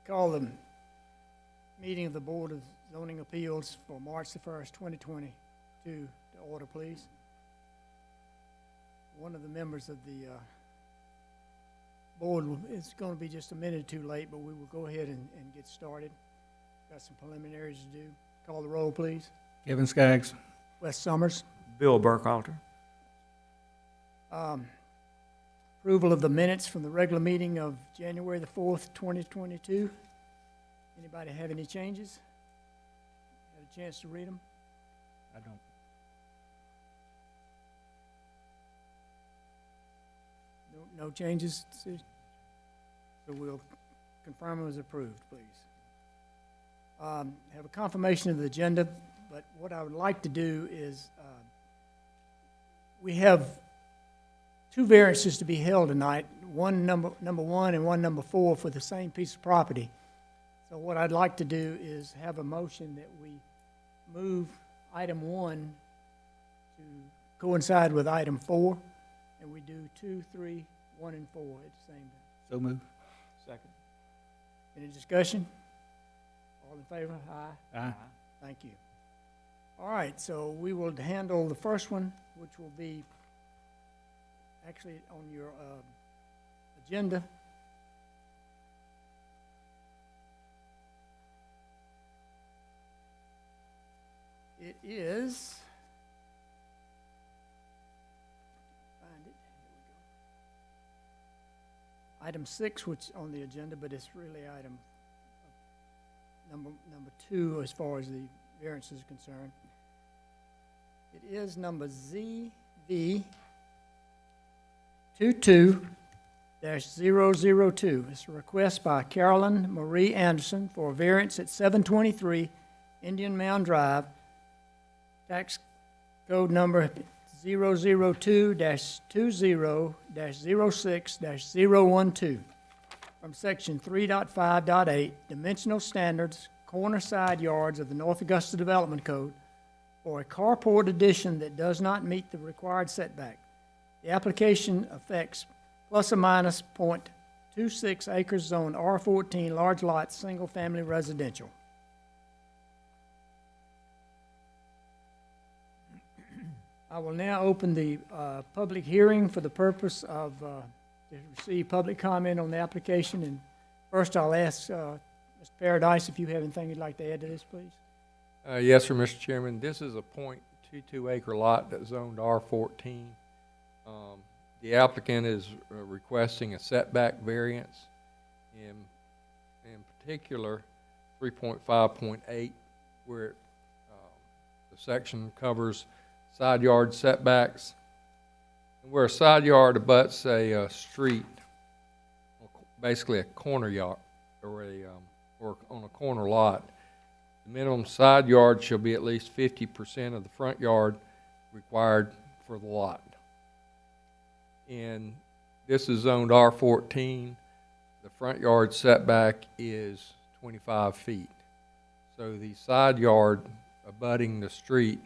Call the meeting of the Board of Zoning Appeals for March the 1st, 2022 to order, please. One of the members of the board is going to be just a minute or two late, but we will go ahead and get started. Got some preliminaries to do. Call the roll, please. Kevin Skaggs. Wes Summers. Bill Burkhalter. Approval of the minutes from the regular meeting of January the 4th, 2022. Anybody have any changes? Had a chance to read them? I don't. No changes? So we'll confirm them as approved, please. Have a confirmation of the agenda, but what I would like to do is we have two variances to be held tonight, one number one and one number 4 for the same piece of property. So what I'd like to do is have a motion that we move item 1 to coincide with item 4, and we do 2, 3, 1, and 4 at the same time. So move. Second. Any discussion? All in favor? Aye. Aye. Thank you. All right, so we will handle the first one, which will be actually on your agenda. It is, find it, here we go. Item 6, which is on the agenda, but it's really item number 2 as far as the variance is concerned. It is number ZV 22-002. It's a request by Carolyn Marie Anderson for a variance at 723 Indian Mound Drive, tax code number 002-20-06-012 from section 3.5.8, dimensional standards, corner side yards of the North Augusta Development Code for a carport addition that does not meet the required setback. The application affects plus or minus .26 acres zone R14 large lot single family residential. I will now open the public hearing for the purpose of to receive public comment on the application. And first I'll ask Mr. Paradise if you have anything you'd like to add to this, please. Yes, sir, Mr. Chairman. This is a .22 acre lot that's zoned R14. The applicant is requesting a setback variance, in particular 3.5.8, where the section covers side yard setbacks. And where a side yard abuts a street, basically a corner yard or on a corner lot, the minimum side yard shall be at least 50% of the front yard required for the lot. And this is zoned R14. The front yard setback is 25 feet. So the side yard abutting the street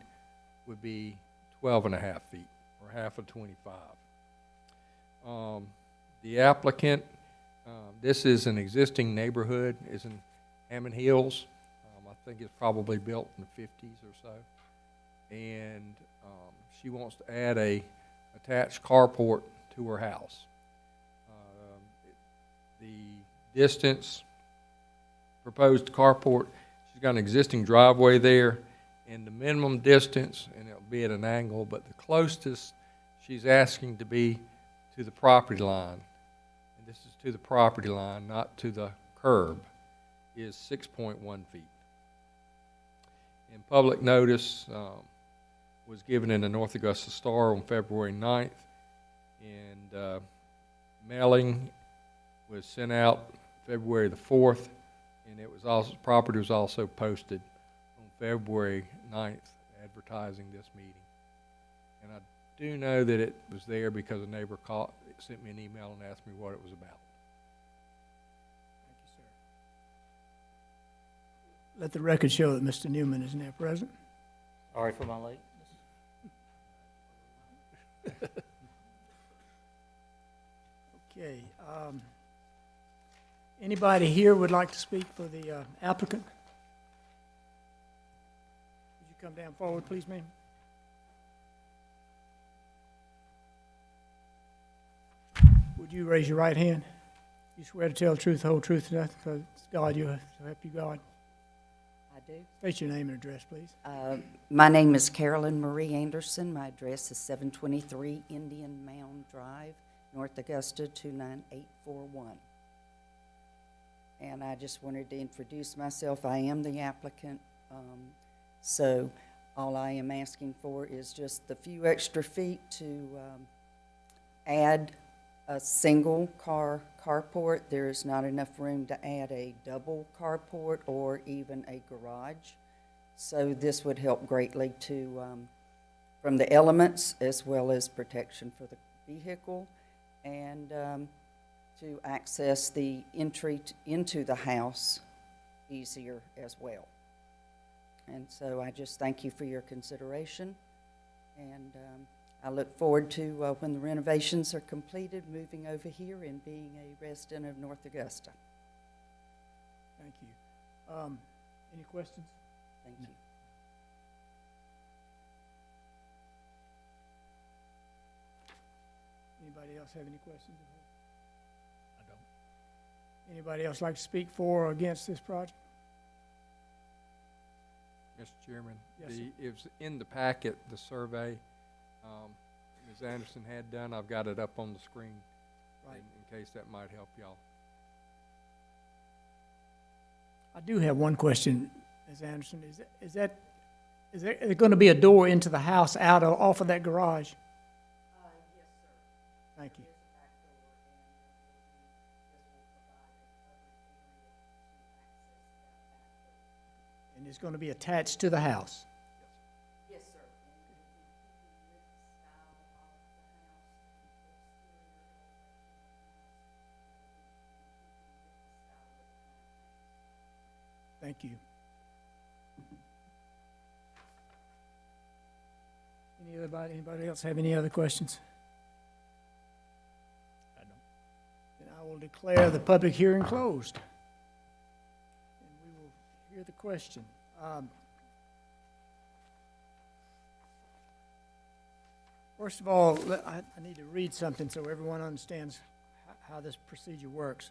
would be 12.5 feet, or half of 25. The applicant, this is an existing neighborhood, is in Hammond Hills. I think it's probably built in the 50s or so. And she wants to add a attached carport to her house. The distance, proposed carport, she's got an existing driveway there, and the minimum distance, and it'll be at an angle, but the closest she's asking to be to the property line, and this is to the property line, not to the curb, is 6.1 feet. And public notice was given in the North Augusta Star on February 9th, and mailing was sent out February the 4th, and it was also, property was also posted on February 9th, advertising this meeting. And I do know that it was there because a neighbor sent me an email and asked me what it was about. Thank you, sir. Let the record show that Mr. Newman is now present. Sorry for my late. Okay. Anybody here would like to speak for the applicant? Would you come down forward, please, ma'am? Would you raise your right hand? You swear to tell the truth, the whole truth, and nothing but God, you so help you God. I do. State your name and address, please. My name is Carolyn Marie Anderson. My address is 723 Indian Mound Drive, North Augusta, 29841. And I just wanted to introduce myself. I am the applicant. So all I am asking for is just the few extra feet to add a single car carport. There is not enough room to add a double carport or even a garage. So this would help greatly to, from the elements as well as protection for the vehicle, and to access the entry into the house easier as well. And so I just thank you for your consideration, and I look forward to, when the renovations are completed, moving over here and being a resident of North Augusta. Thank you. Any questions? Thank you. Anybody else have any questions? I don't. Anybody else like to speak for or against this project? Mr. Chairman, Yes, sir. it was in the packet, the survey, Ms. Anderson had done. I've got it up on the screen Right. in case that might help y'all. I do have one question, Ms. Anderson. Is there going to be a door into the house off of that garage? Yes, sir. Thank you. And it's going to be attached to the house? Yes, sir. Thank you. Anybody else have any other questions? I don't. Then I will declare the public hearing closed. And we will hear the question. First of all, I need to read something so everyone understands how this procedure works.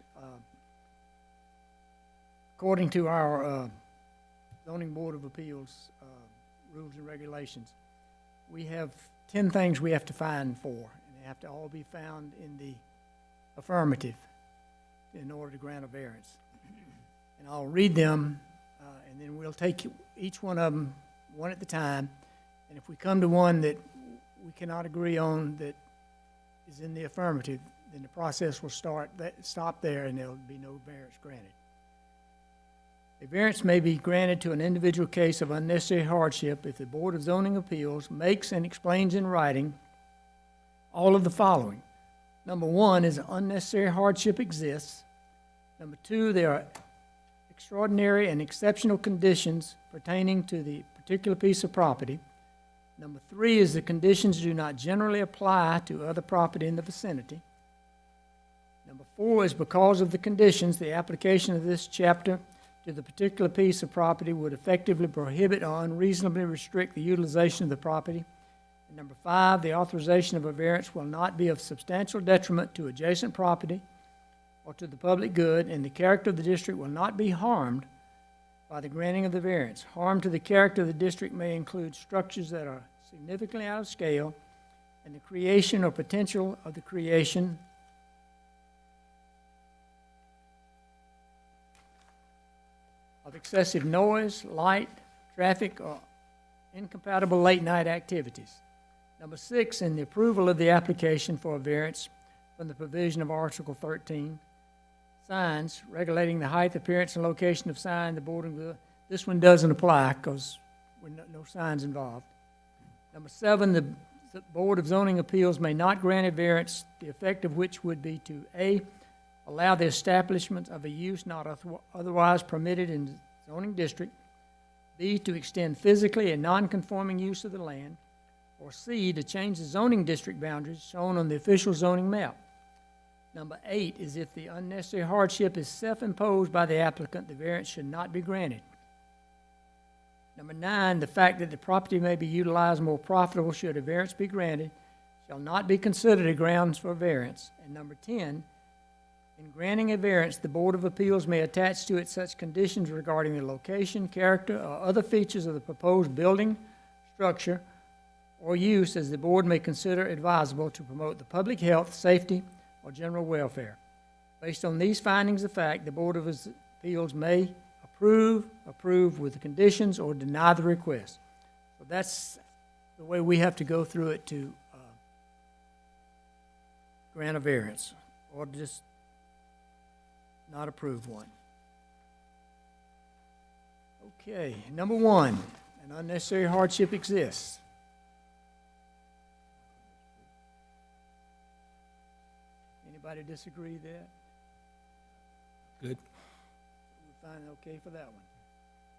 According to our Zoning Board of Appeals rules and regulations, we have 10 things we have to find for, and they have to all be found in the affirmative in order to grant a variance. And I'll read them, and then we'll take each one of them one at a time. And if we come to one that we cannot agree on that is in the affirmative, then the process will stop there, and there'll be no variance granted. A variance may be granted to an individual case of unnecessary hardship if the Board of Zoning Appeals makes and explains in writing all of the following. Number one is unnecessary hardship exists. Number two, there are extraordinary and exceptional conditions pertaining to the particular piece of property. Number three is the conditions do not generally apply to other property in the vicinity. Number four is because of the conditions, the application of this chapter to the particular piece of property would effectively prohibit or unreasonably restrict the utilization of the property. And number five, the authorization of a variance will not be of substantial detriment to adjacent property or to the public good, and the character of the district will not be harmed by the granting of the variance. Harm to the character of the district may include structures that are significantly out of scale and the creation or potential of the creation of excessive noise, light, traffic, or incompatible late-night activities. Number six, in the approval of the application for a variance from the provision of Article 13, signs regulating the height, appearance, and location of sign, the board of this one doesn't apply because no signs involved. Number seven, the Board of Zoning Appeals may not grant a variance, the effect of which would be to A, allow the establishment of a use not otherwise permitted in the zoning district, B, to extend physically a non-conforming use of the land, or C, to change the zoning district boundaries shown on the official zoning map. Number 8 is if the unnecessary hardship is self-imposed by the applicant, the variance should not be granted. Number 9, the fact that the property may be utilized more profitable should a variance be granted shall not be considered a grounds for variance. And number 10, in granting a variance, the Board of Appeals may attach to it such conditions regarding the location, character, or other features of the proposed building, structure, or use as the board may consider advisable to promote the public health, safety, or general welfare. Based on these findings of fact, the Board of Appeals may approve with the conditions, or deny the request. So that's the way we have to go through it to grant a variance, or just not approve one. Okay, number 1, an unnecessary hardship exists. Anybody disagree with that? Good. We find it okay for that one.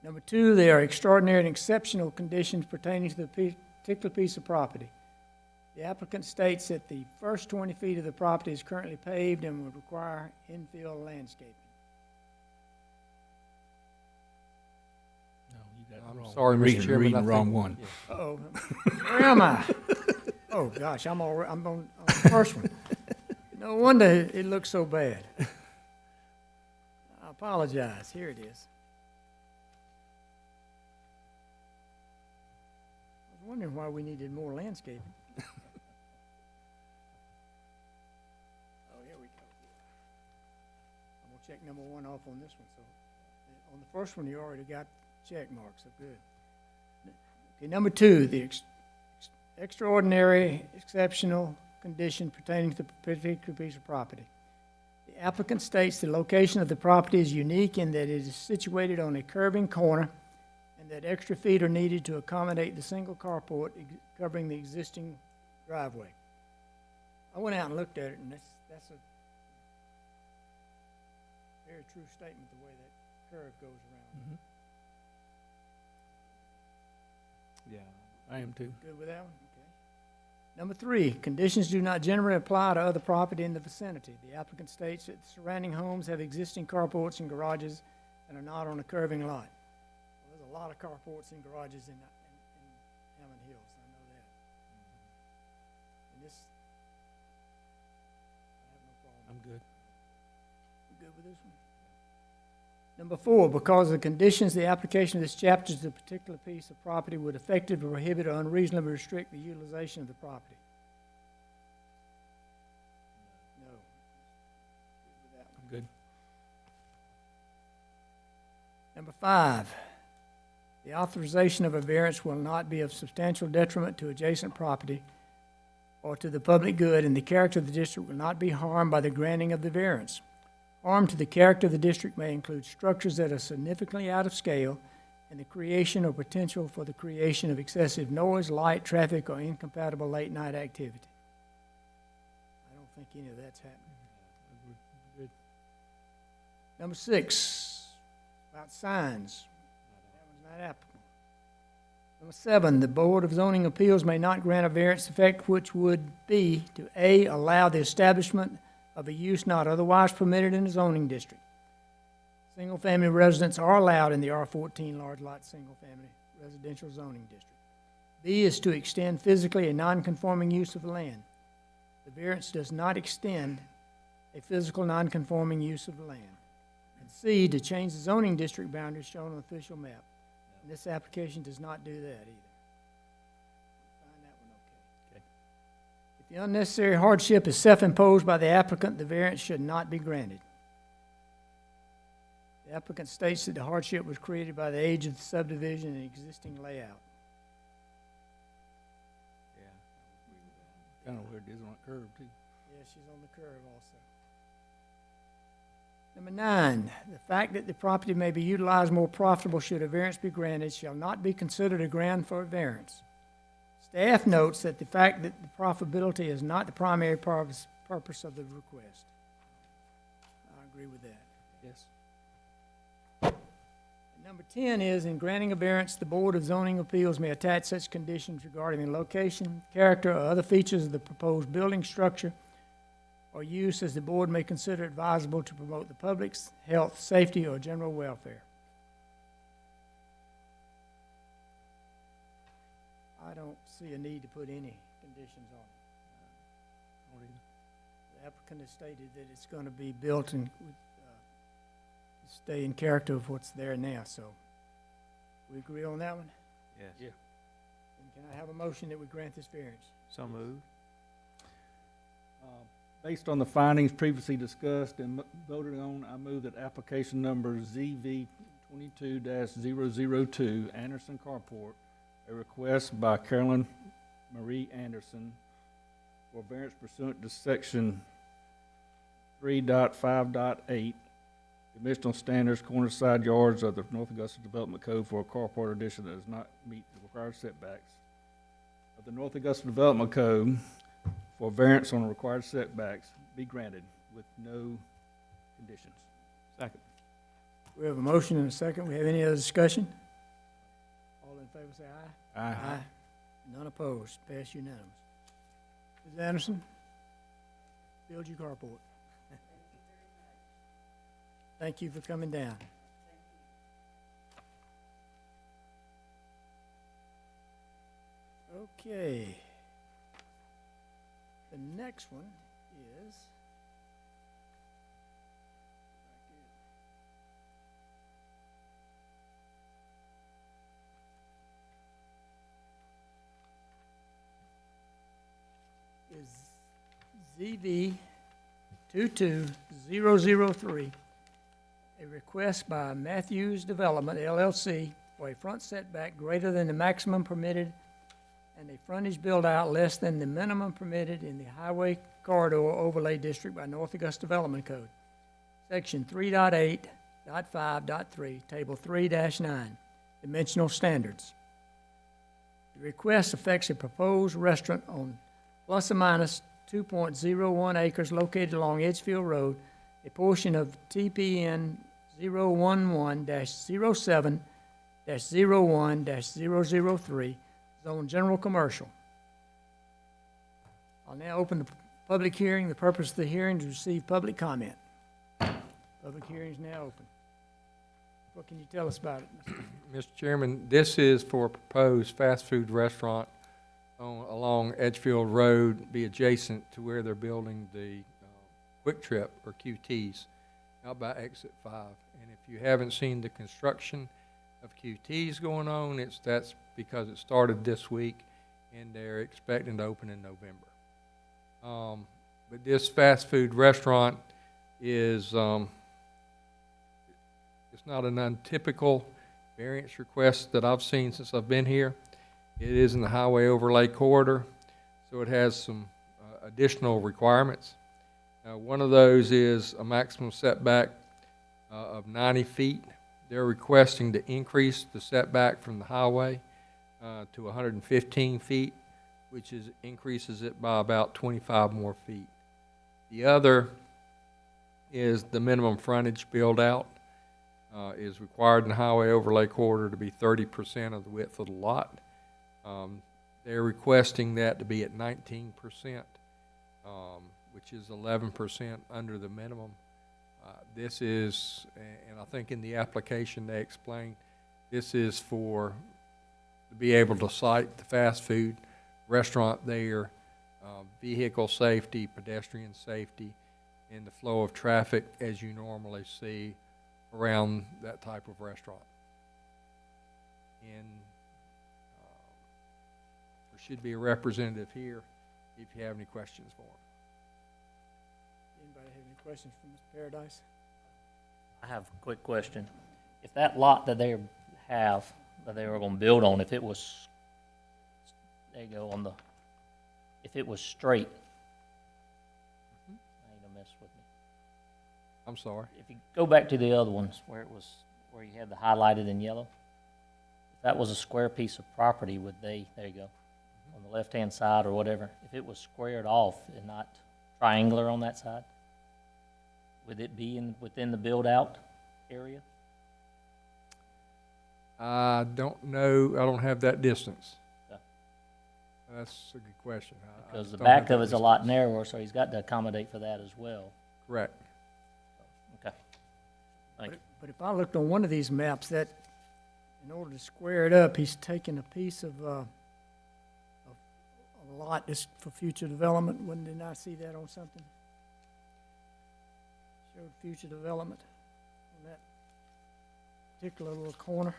Number 2, there are extraordinary and exceptional conditions pertaining to the particular piece of property. The applicant states that the first 20 feet of the property is currently paved and would require infill landscaping. No, you got it I'm wrong. sorry, Mr. Reading- Chairman. Reading I the think- wrong one. yeah. Uh-oh, where am I? Oh, gosh, I'm on the first one. No wonder it looks so bad. I apologize. Here it is. I was wondering why we needed more landscaping. Oh, here we go. I'm gonna check number 1 off on this one, so, on the first one, you already got check marks, so good. Okay, number 2, the extraordinary, exceptional condition pertaining to the particular piece of property. The applicant states the location of the property is unique in that it is situated on a curving corner and that extra feet are needed to accommodate the single carport covering the existing driveway. I went out and looked at it, and that's a very true statement, the way that curve goes around. Yeah, I am too. Good with that one? Okay. Number 3, conditions do not generally apply to other property in the vicinity. The applicant states that the surrounding homes have existing carports and garages and are not on a curving lot. Well, there's a lot of carports and garages in Hammond Hills, I know that. And this, I have no problem. I'm good. You good with this one? Number 4, because of the conditions, the application of this chapter to a particular piece of property would effectively prohibit or unreasonably restrict the utilization of the property. No. Good with that one. I'm good. Number 5, the authorization of a variance will not be of substantial detriment to adjacent property or to the public good, and the character of the district will not be harmed by the granting of the variance. Harm to the character of the district may include structures that are significantly out of scale and the creation or potential for the creation of excessive noise, light, traffic, or incompatible late-night activity. I don't think any of that's happening. Good. Number 6, about signs. That one's not applicable. Number 7, the Board of Zoning Appeals may not grant a variance effect which would be to A, allow the establishment of a use not otherwise permitted in the zoning district. Single-family residents are allowed in the R14 large lot single-family residential zoning district. B is to extend physically a non-conforming use of the land. The variance does not extend a physical non-conforming use of the land. And C, to change the zoning district boundaries shown on the official map. And this application does not do that either. Find that one okay. Okay. If the unnecessary hardship is self-imposed by the applicant, the variance should not be granted. The applicant states that the hardship was created by the age of the subdivision and existing layout. Kind of weird, it is on a curve too. Yeah, she's on the curve also. Number 9, the fact that the property may be utilized more profitable should a variance be granted shall not be considered a ground for a variance. Staff notes that the fact that the profitability is not the primary purpose of the request. I agree with that. Yes. Number 10 is, in granting a variance, the Board of Zoning Appeals may attach such conditions regarding the location, character, or other features of the proposed building structure, or use as the board may consider advisable to promote the public's health, safety, or general welfare. I don't see a need to put any conditions on it. Don't either. The applicant has stated that it's going to be built and stay in character of what's there now, so we agree on that one? Yes. Yeah. And can I have a motion that we grant this variance? So moved. Based on the findings previously discussed and voted on, I move that application number ZV 22-002, Anderson Carport, a request by Carolyn Marie Anderson for variance pursuant to section 3.5.8, dimensional standards, corner side yards of the North Augusta Development Code for a carport addition that does not meet the required setbacks of the North Augusta Development Code for variance on the required setbacks be granted with no conditions. Second. We have a motion and a second. We have any other discussion? All in favor say aye. Aye. None opposed. Pass unanimous. Ms. Anderson, build your carport. Thank you for coming down. Okay. The next one is ZV 22003, a request by Matthews Development LLC for a front setback greater than the maximum permitted and a frontage build-out less than the minimum permitted in the Highway Corridor Overlay District by North Augusta Development Code, Section 3.8.5.3, Table 3-9, Dimensional Standards. The request affects a proposed restaurant on plus or minus 2.01 acres located along Edgefield Road, a portion of TPN 011-07-01-003, Zone General Commercial. I'll now open the public hearing. The purpose of the hearing is to receive public comment. Public hearing is now open. What can you tell us about it, Mr. Mr. Chairman, this is for a proposed fast food restaurant along Edgefield Road, be adjacent to where they're building the Quick Trip or QTs out by Exit 5. And if you haven't seen the construction of QTs going on, that's because it started this week and they're expecting to open in November. But this fast food restaurant is it's not an untypical variance request that I've seen since I've been here. It is in the highway overlay corridor, so it has some additional requirements. One of those is a maximum setback of 90 feet. They're requesting to increase the setback from the highway to 115 feet, which increases it by about 25 more feet. The other is the minimum frontage build-out is required in the highway overlay corridor to be 30% of the width of the lot. They're requesting that to be at 19%, which is 11% under the minimum. This is, and I think in the application they explained, this is to be able to site the fast food restaurant there, vehicle safety, pedestrian safety, and the flow of traffic as you normally see around that type of restaurant. And there should be a representative here if you have any questions for him. Anybody have any questions for Mr. Paradise? I have a quick question. If that lot that they have, that they were gonna build on, if it was, there you go, if it was straight, I ain't gonna mess with me. I'm sorry. If you go back to the other ones where where you had the highlighted in yellow, if that was a square piece of property, there you go, on the left-hand side or whatever, if it was squared off and not triangular on that side, would it be within the build-out area? I don't know. I don't have that distance. Okay. That's a good question. I Because just the don't have back that of it's a lot distance. narrower, so he's got to accommodate for that as well. Correct. Okay. Thank you. But if I looked on one of these maps, that, in order to square it up, he's taking a piece of a lot just for future development. Didn't I see that on something? Showed future development on that particular little corner.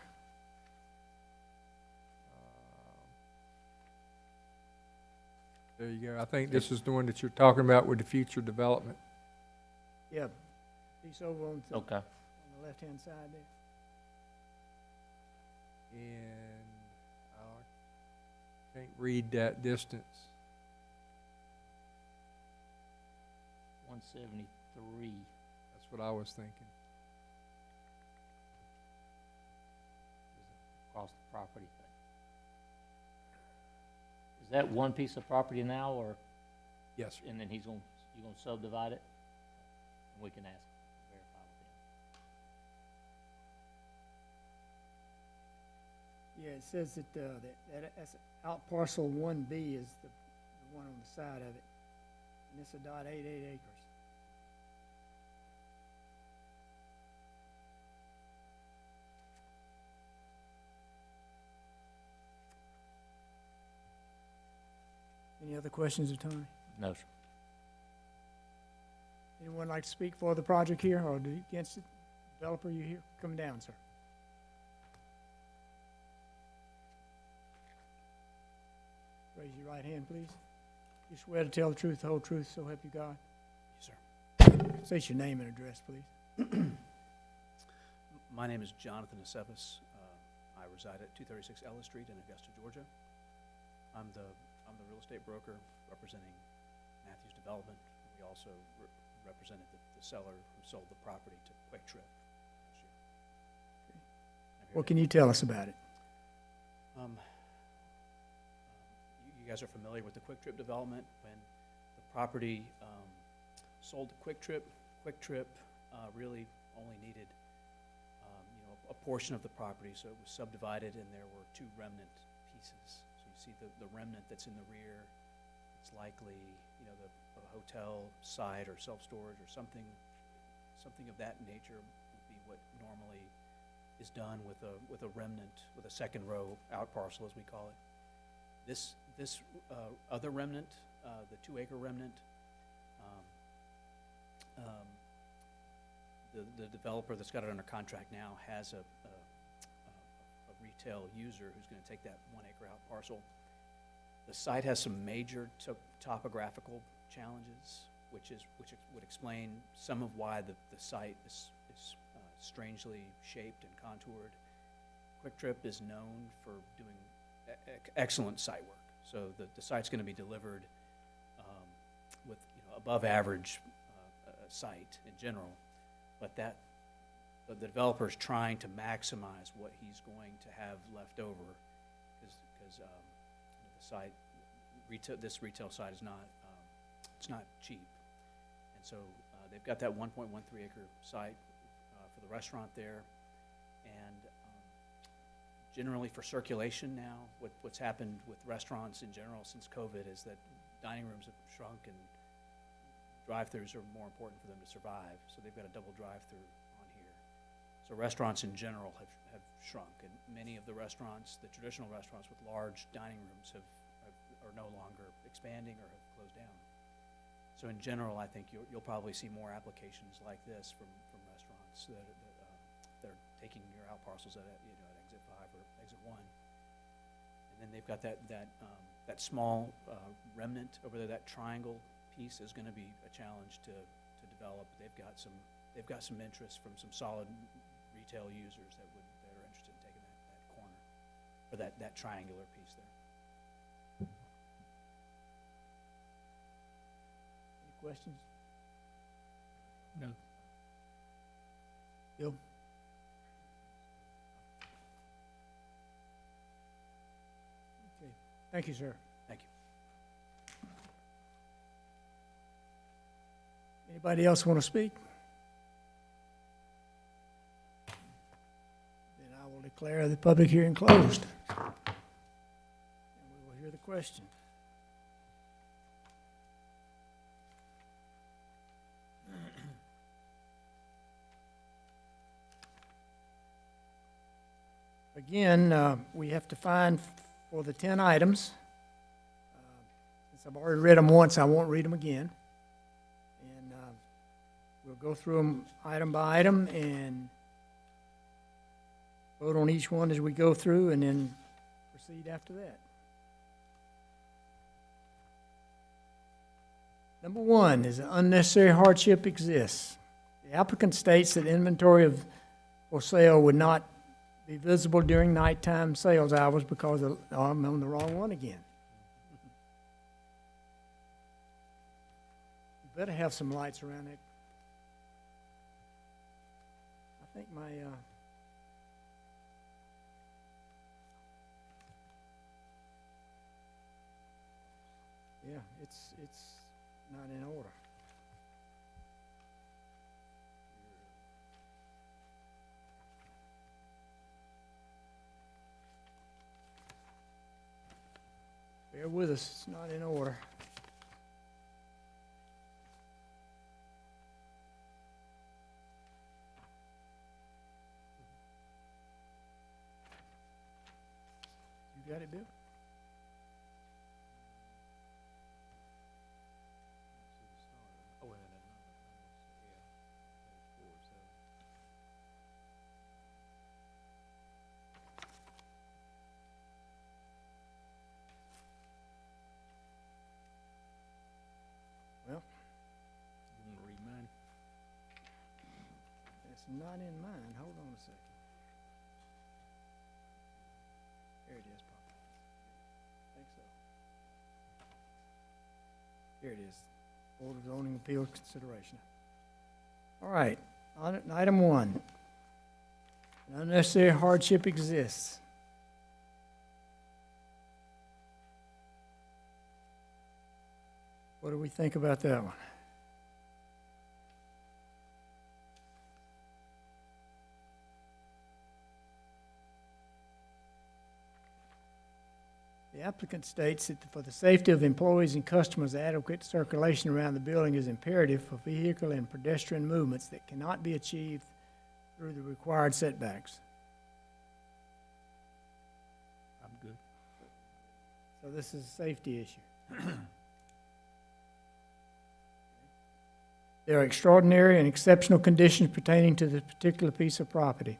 There you go. I think this is the one that you're talking about with the future development. Yeah, piece over on Okay. the left-hand side there. And I can't read that distance. 173. That's what I was thinking. Across the property thing. Is that one piece of property now, or, Yes, sir. and then you're gonna subdivide it? And we can ask, verify with them. Yeah, it says that that's out parcel 1B is the one on the side of it. And it's a .88 acres. Any other questions of Tony? No, sir. Anyone like to speak for the project here or against it? Developer, you here? Come down, sir. Raise your right hand, please. You swear to tell the truth, the whole truth, so help you God? Yes, sir. State your name and address, please. My name is Jonathan Aceves. I reside at 236 Ellis Street in Augusta, Georgia. I'm the real estate broker representing Matthews Development. We also represented the seller who sold the property to Quick Trip last year. I'm here What to- can you tell us about it? You guys are familiar with the Quick Trip development. When the property sold to Quick Trip really only needed a portion of the property, so it was subdivided and there were two remnant pieces. So you see the remnant that's in the rear, it's likely the hotel site or self-storage or something of that nature would be what normally is done with a remnant, with a second row out parcel, as we call it. This other remnant, the 2-acre remnant, the developer that's got it under contract now has a retail user who's going to take that 1-acre out parcel. The site has some major topographical challenges, which would explain some of why the site is strangely shaped and contoured. Quick Trip is known for doing excellent site work. So the site's going to be delivered with above average site in general, but the developer's trying to maximize what he's going to have left over, because the site, this retail site is not it's not cheap, and so they've got that 1.13 acre site for the restaurant there, and generally for circulation now, what's happened with restaurants in general since COVID is that dining rooms have shrunk and drive-throughs are more important for them to survive. So they've got a double drive-through on here. So restaurants in general have shrunk, and many of the restaurants, the traditional restaurants with large dining rooms, are no longer expanding or have closed down. So in general, I think you'll probably see more applications like this from restaurants that are taking your out parcels at exit 5 or exit 1. And then they've got that small remnant over there. That triangle piece is going to be a challenge to develop. They've got some interest from some solid retail users that are interested in taking that corner or that triangular piece there. Any questions? No. Bill? Okay, thank you, sir. Thank you. Anybody else want to speak? Then I will declare the public hearing closed. And we will hear the question. Again, we have to find for the 10 items. Since I've already read them once, I won't read them again. And we'll go through them item by item and vote on each one as we go through and then proceed after that. Number one is unnecessary hardship exists. The applicant states that inventory of for sale would not be visible during nighttime sales hours because of, oh, I'm on the wrong one again. You better have some lights around it. I think my, yeah, it's not in order. Bear with us, it's not in order. You got it, Bill? You wanna read mine? It's not in mine, hold on a second. Here it is, Papa. I think so. Here it is, Board of Zoning Appeals consideration. All right, item one. An unnecessary hardship exists. What do we think about that one? The applicant states that for the safety of employees and customers, adequate circulation around the building is imperative for vehicle and pedestrian movements that cannot be achieved through the required setbacks. I'm good. So this is a safety issue. There are extraordinary and exceptional conditions pertaining to this particular piece of property.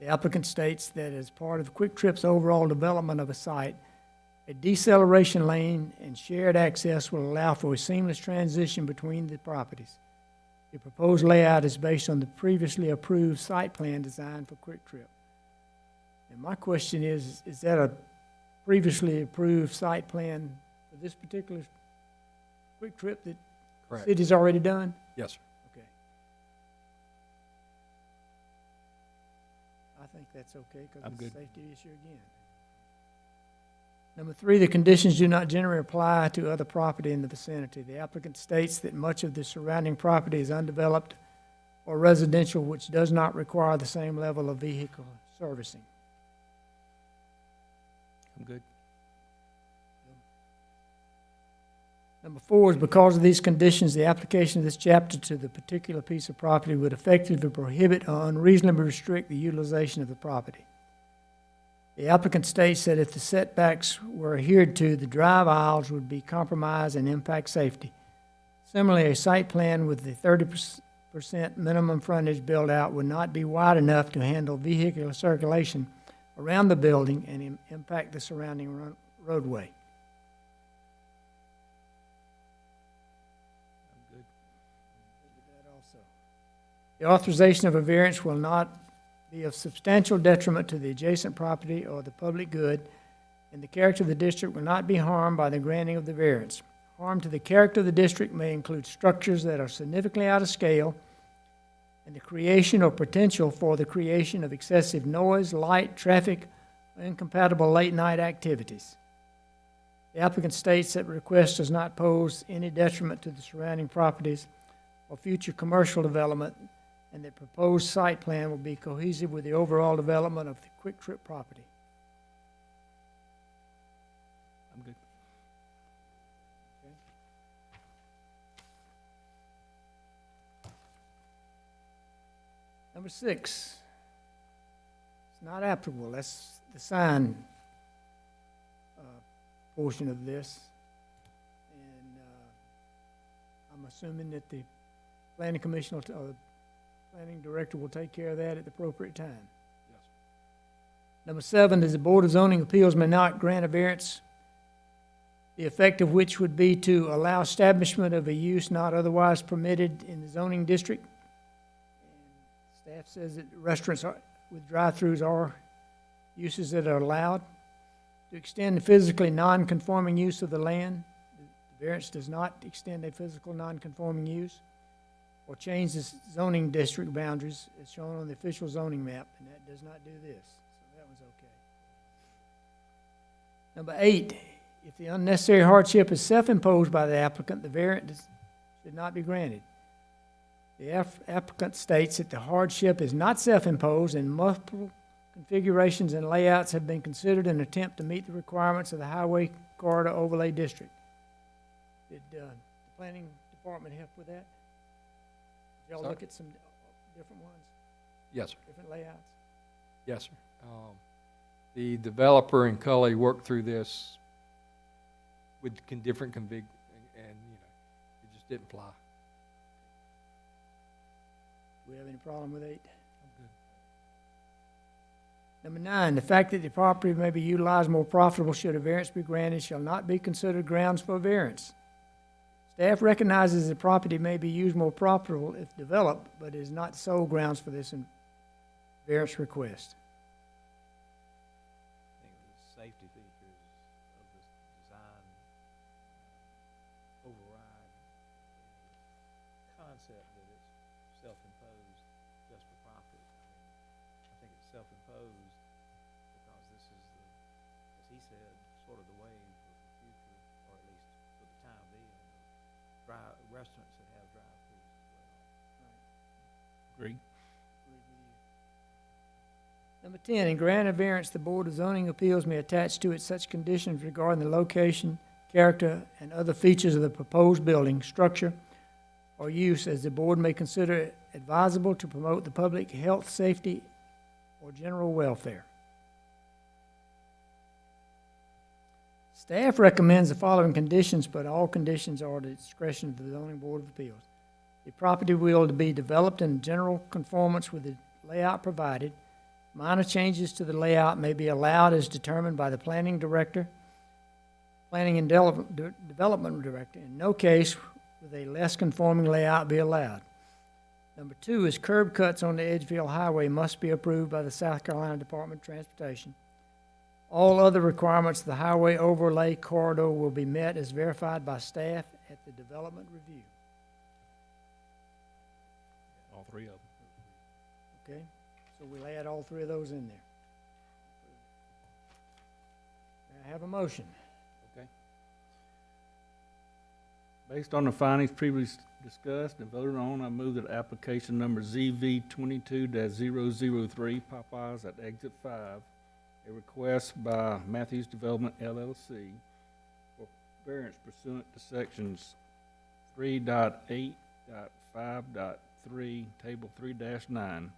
The applicant states that as part of Quick Trip's overall development of a site, a deceleration lane and shared access will allow for a seamless transition between the properties. The proposed layout is based on the previously approved site plan designed for Quick Trip. And my question is that a previously approved site plan for this particular Quick Trip that the Correct. city's already done? Yes, sir. Okay. I think that's okay because I'm it's a good. safety issue again. Number three, the conditions do not generally apply to other property in the vicinity. The applicant states that much of the surrounding property is undeveloped or residential, which does not require the same level of vehicle servicing. I'm good. Number four is because of these conditions, the application of this chapter to the particular piece of property would effectively prohibit or unreasonably restrict the utilization of the property. The applicant states that if the setbacks were adhered to, the drive aisles would be compromised and impact safety. Similarly, a site plan with the 30% minimum frontage built out would not be wide enough to handle vehicular circulation around the building and impact the surrounding roadway. I'm good. That also. The authorization of a variance will not be of substantial detriment to the adjacent property or the public good, and the character of the district will not be harmed by the granting of the variance. Harm to the character of the district may include structures that are significantly out of scale and the creation or potential for the creation of excessive noise, light, traffic, or incompatible late-night activities. The applicant states that the request does not pose any detriment to the surrounding properties or future commercial development, and the proposed site plan will be cohesive with the overall development of the Quick Trip property. I'm good. Number six, It's not applicable, that's the sign portion of this. And I'm assuming that the planning commission or the planning director will take care of that at the appropriate time. Yes. Number 7 is the Board of Zoning Appeals may not grant a variance, the effect of which would be to allow establishment of a use not otherwise permitted in the zoning district. And staff says that restaurants with drive-throughs are uses that are allowed. To extend the physically non-conforming use of the land, the variance does not extend a physical non-conforming use, or change the zoning district boundaries as shown on the official zoning map, and that does not do this. So that one's okay. Number 8, if the unnecessary hardship is self-imposed by the applicant, the variance should not be granted. The applicant states that the hardship is not self-imposed and multiple configurations and layouts have been considered in an attempt to meet the requirements of the Highway Corridor Overlay District. Did the planning department help with that? Did y'all Sir? look at some different ones, Yes, sir. different layouts? Yes, sir. The developer and Cully worked through this with different config, and, you know, it just didn't fly. Do we have any problem with 8? Number 9, the fact that the property may be utilized more profitable should a variance be granted shall not be considered grounds for a variance. Staff recognizes the property may be used more profitable if developed, but is not sole grounds for this variance request. I think the safety features of this design override the concept that it's self-imposed just for profit. I think it's self-imposed because this is the, as he said, sort of the wave of the future, or at least for the time being, of restaurants that have drive-throughs as well. Agree. Number 10, in granting a variance, the Board of Zoning Appeals may attach to it such conditions regarding the location, character, and other features of the proposed building, structure, or use as the board may consider advisable to promote the public health, safety, or general welfare. Staff recommends the following conditions, but all conditions are at the discretion of the Zoning Board of Appeals. The property will be developed in general conformance with the layout provided. Minor changes to the layout may be allowed as determined by the planning director, planning and development director. In no case with a less conforming layout be allowed. Number 2 is curb cuts on the Edgefield Highway must be approved by the South Carolina Department of Transportation. All other requirements of the highway overlay corridor will be met as verified by staff at the development review. All 3 of them. Okay? So we'll add all 3 of those in there. May I have a motion? Okay. Based on the findings previously discussed and voted on, I move that application number ZV 22-003 Popeyes at Exit 5, a request by Matthews Development LLC for variance pursuant to sections 3.8.5.3, Table 3-9,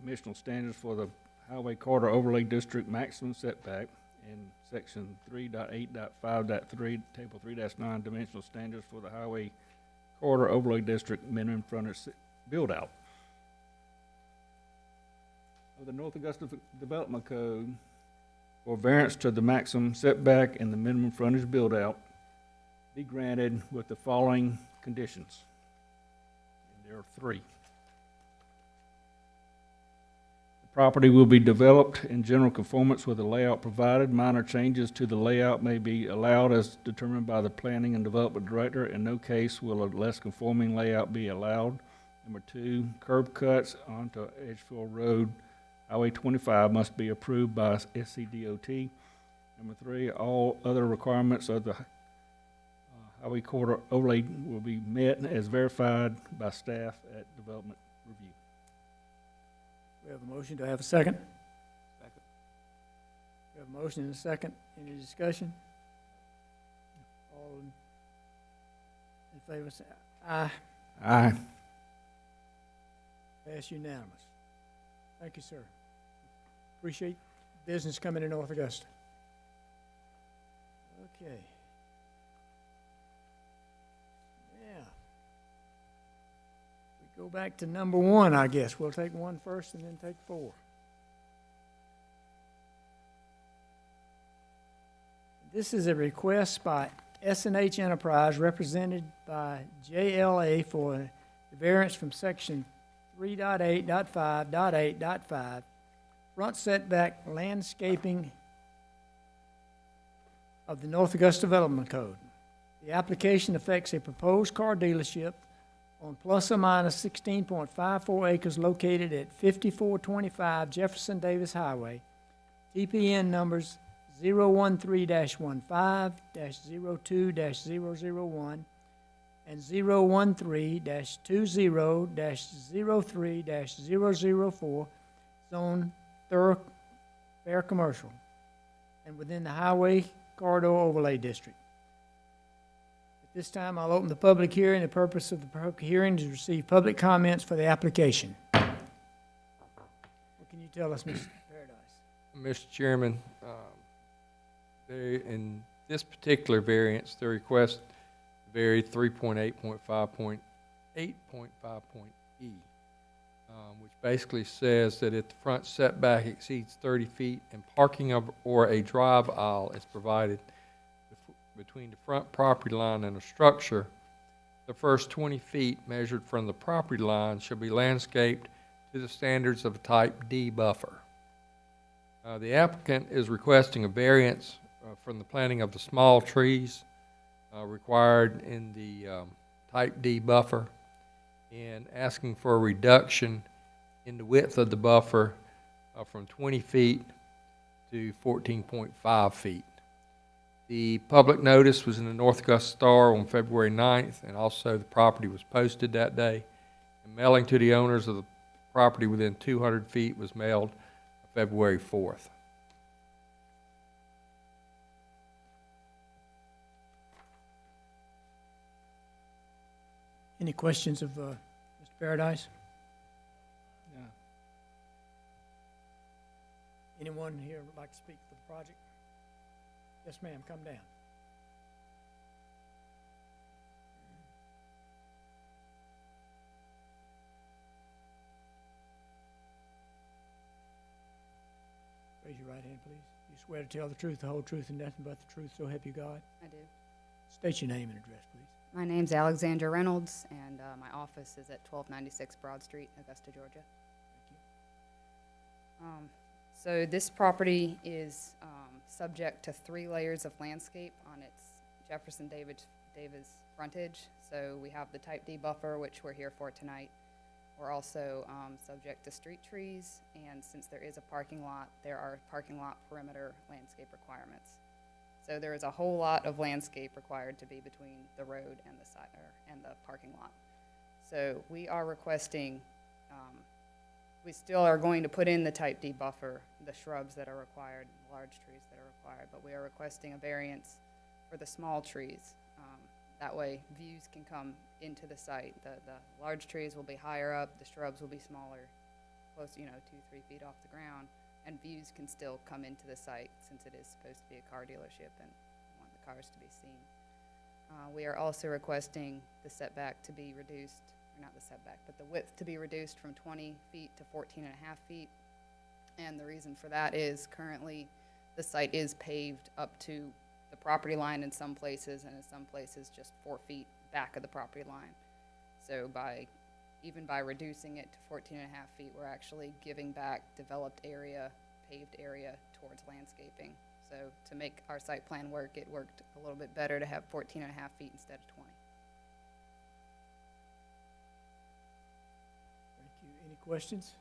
dimensional standards for the Highway Corridor Overlay District maximum setback, and section 3.8.5.3, Table 3-9, dimensional standards for the Highway Corridor Overlay District minimum frontage build-out of the North Augusta Development Code for variance to the maximum setback and the minimum frontage build-out be granted with the following conditions. And there are 3. Property will be developed in general conformance with the layout provided. Minor changes to the layout may be allowed as determined by the planning and development director. In no case will a less conforming layout be allowed. Number 2, curb cuts onto Edgefield Road, Highway 25 must be approved by SCDOT. Number 3, all other requirements of the Highway Corridor Overlay will be met as verified by staff at development review. We have a motion. Do I have a second? Second. We have a motion and a second. Any discussion? All in favor, say aye. Aye. Pass unanimous. Thank you, sir. Appreciate business coming to North Augusta. Okay. Yeah. We go back to number one, I guess. We'll take one first and then take four. This is a request by S&H Enterprise represented by JLA for the variance from section 3.8.5.8.5, front setback landscaping of the North Augusta Development Code. The application affects a proposed car dealership on plus or minus 16.54 acres located at 5425 Jefferson Davis Highway, TPN numbers 013-15-02-001 and 013-20-03-004, zone thoroughfare commercial, and within the Highway Corridor Overlay District. At this time, I'll open the public hearing. The purpose of the public hearing is to receive public comments for the application. What can you tell us, Mr. Paradise? Mr. Chairman, in this particular variance, the request varied 3.8.5.8.5.e, which basically says that if the front setback exceeds 30 feet and parking or a drive aisle is provided between the front property line and a structure, the first 20 feet measured from the property line shall be landscaped to the standards of a type D buffer. The applicant is requesting a variance from the planting of the small trees required in the type D buffer and asking for a reduction in the width of the buffer from 20 feet to 14.5 feet. The public notice was in the North Augusta Star on February 9th, and also the property was posted that day. And mailing to the owners of the property within 200 feet was mailed February 4th. Any questions of Mr. Paradise? Yeah. Anyone here would like to speak for the project? Yes, ma'am, come down. Raise your right hand, please. You swear to tell the truth, the whole truth, and nothing but the truth, so help you God? I do. State your name and address, please. My name's Alexandra Reynolds, and my office is at 1296 Broad Street, Augusta, Georgia. So this property is subject to 3 layers of landscape on its Jefferson Davis frontage. So we have the type D buffer, which we're here for tonight. We're also subject to street trees, and since there is a parking lot, there are parking lot perimeter landscape requirements. So there is a whole lot of landscape required to be between the road and the side and the parking lot. So we are requesting, we still are going to put in the type D buffer, the shrubs that are required, large trees that are required, but we are requesting a variance for the small trees. That way views can come into the site. The large trees will be higher up, the shrubs will be smaller, close, 2-3 feet off the ground. And views can still come into the site since it is supposed to be a car dealership and want the cars to be seen. We are also requesting the setback to be reduced, or not the setback, but the width to be reduced from 20 feet to 14.5 feet. And the reason for that is currently the site is paved up to the property line in some places, and in some places just 4 feet back of the property line. So even by reducing it to 14.5 feet, we're actually giving back developed area, paved area towards landscaping. So to make our site plan work, it worked a little bit better to have 14.5 feet instead of 20. Thank you. Any questions?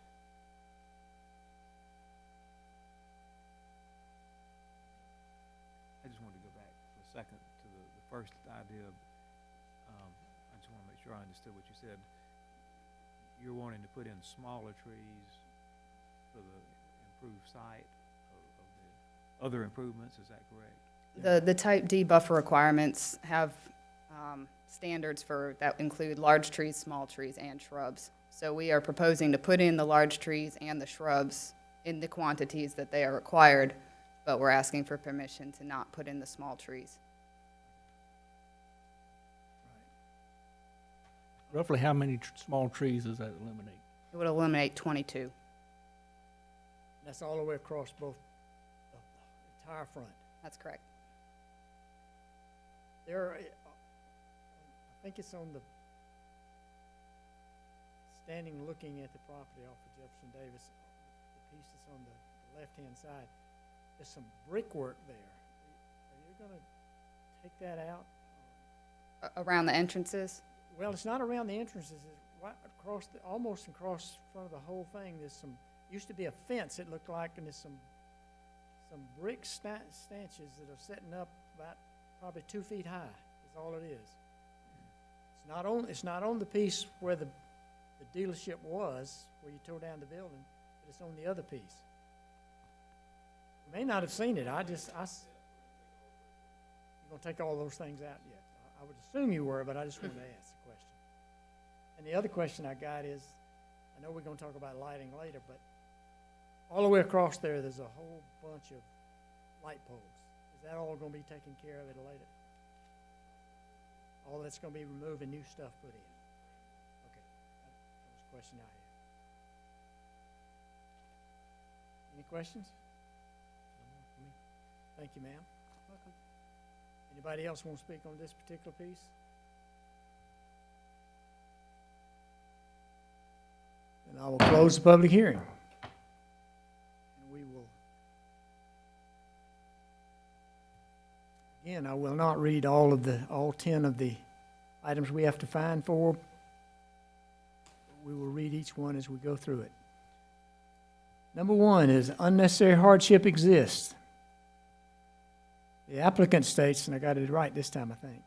I just wanted to go back for a second to the first idea. I just want to make sure I understood what you said. You're wanting to put in smaller trees for the improved site of the other improvements, is that correct? The type D buffer requirements have standards that include large trees, small trees, and shrubs. So we are proposing to put in the large trees and the shrubs in the quantities that they are required, but we're asking for permission to not put in the small trees. Roughly how many small trees does that eliminate? It would eliminate 22. That's all the way across both, the entire front. That's correct. There are, I think it's on the, standing looking at the property off of Jefferson Davis, the piece that's on the left-hand side, there's some brickwork there. Are you gonna take that out? Around the entrances? Well, it's not around the entrances, it's right across the, almost across front of the whole thing. There's some, used to be a fence, it looked like, and there's some brick stanchions that are setting up about probably 2 feet high, is all it is. It's not on the piece where the dealership was, where you tore down the building, but it's on the other piece. You may not have seen it, you're gonna take all those things out yet. I would assume you were, but I just wanted to ask the question. And the other question I got is, I know we're gonna talk about lighting later, but all the way across there's a whole bunch of light poles. Is that all gonna be taken care of at a later? All that's gonna be removed and new stuff put in? Okay, that was a question I had. Any questions? Thank you, ma'am. Welcome. Anybody else want to speak on this particular piece? And I will close the public hearing. And we will, again, I will not read all 10 of the items we have to find for. We will read each one as we go through it. Number 1 is unnecessary hardship exists. The applicant states, and I got it right this time, I think.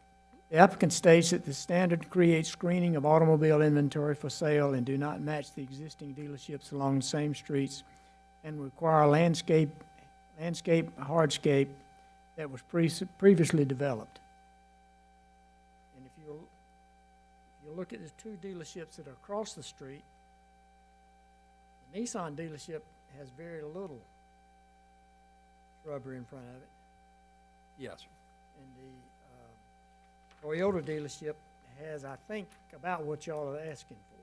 The applicant states that the standard creates screening of automobile inventory for sale and do not match the existing dealerships along the same streets and require landscape hardscape that was previously developed. And if you look at the 2 dealerships that are across the street, the Nissan dealership has very little shrubbery in front of it. Yes, sir. And the Toyota dealership has, I think, about what y'all are asking for.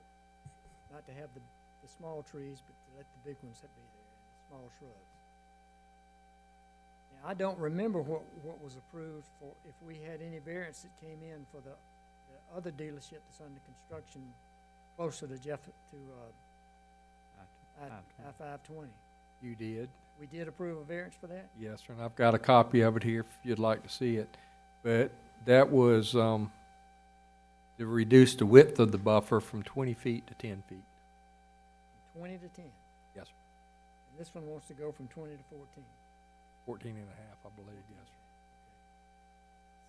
Not to have the small trees, but to let the big ones be there, and the small shrubs. Now, I don't remember what was approved for, if we had any variance that came in for the other dealership that's under construction closer to I-520. You did. We did approve a variance for that? Yes, sir, and I've got a copy of it here if you'd like to see it. But that was to reduce the width of the buffer from 20 feet to 10 feet. 20 to 10? Yes, sir. And this one wants to go from 20 to 14. 14 and a half, I believe, yes,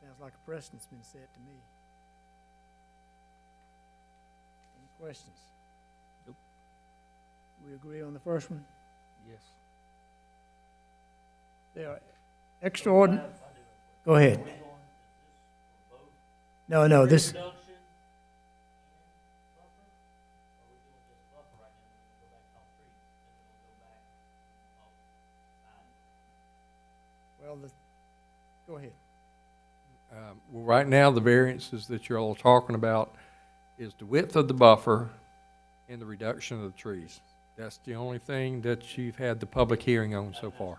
sir. Sounds like a precedent's been set to me. Any questions? Nope. We agree on the first one? Yes. There are extraordinary. Go ahead. No, this, well, go ahead. Well, right now, the variances that you're all talking about is the width of the buffer and the reduction of the trees. That's the only thing that you've had the public hearing on so far.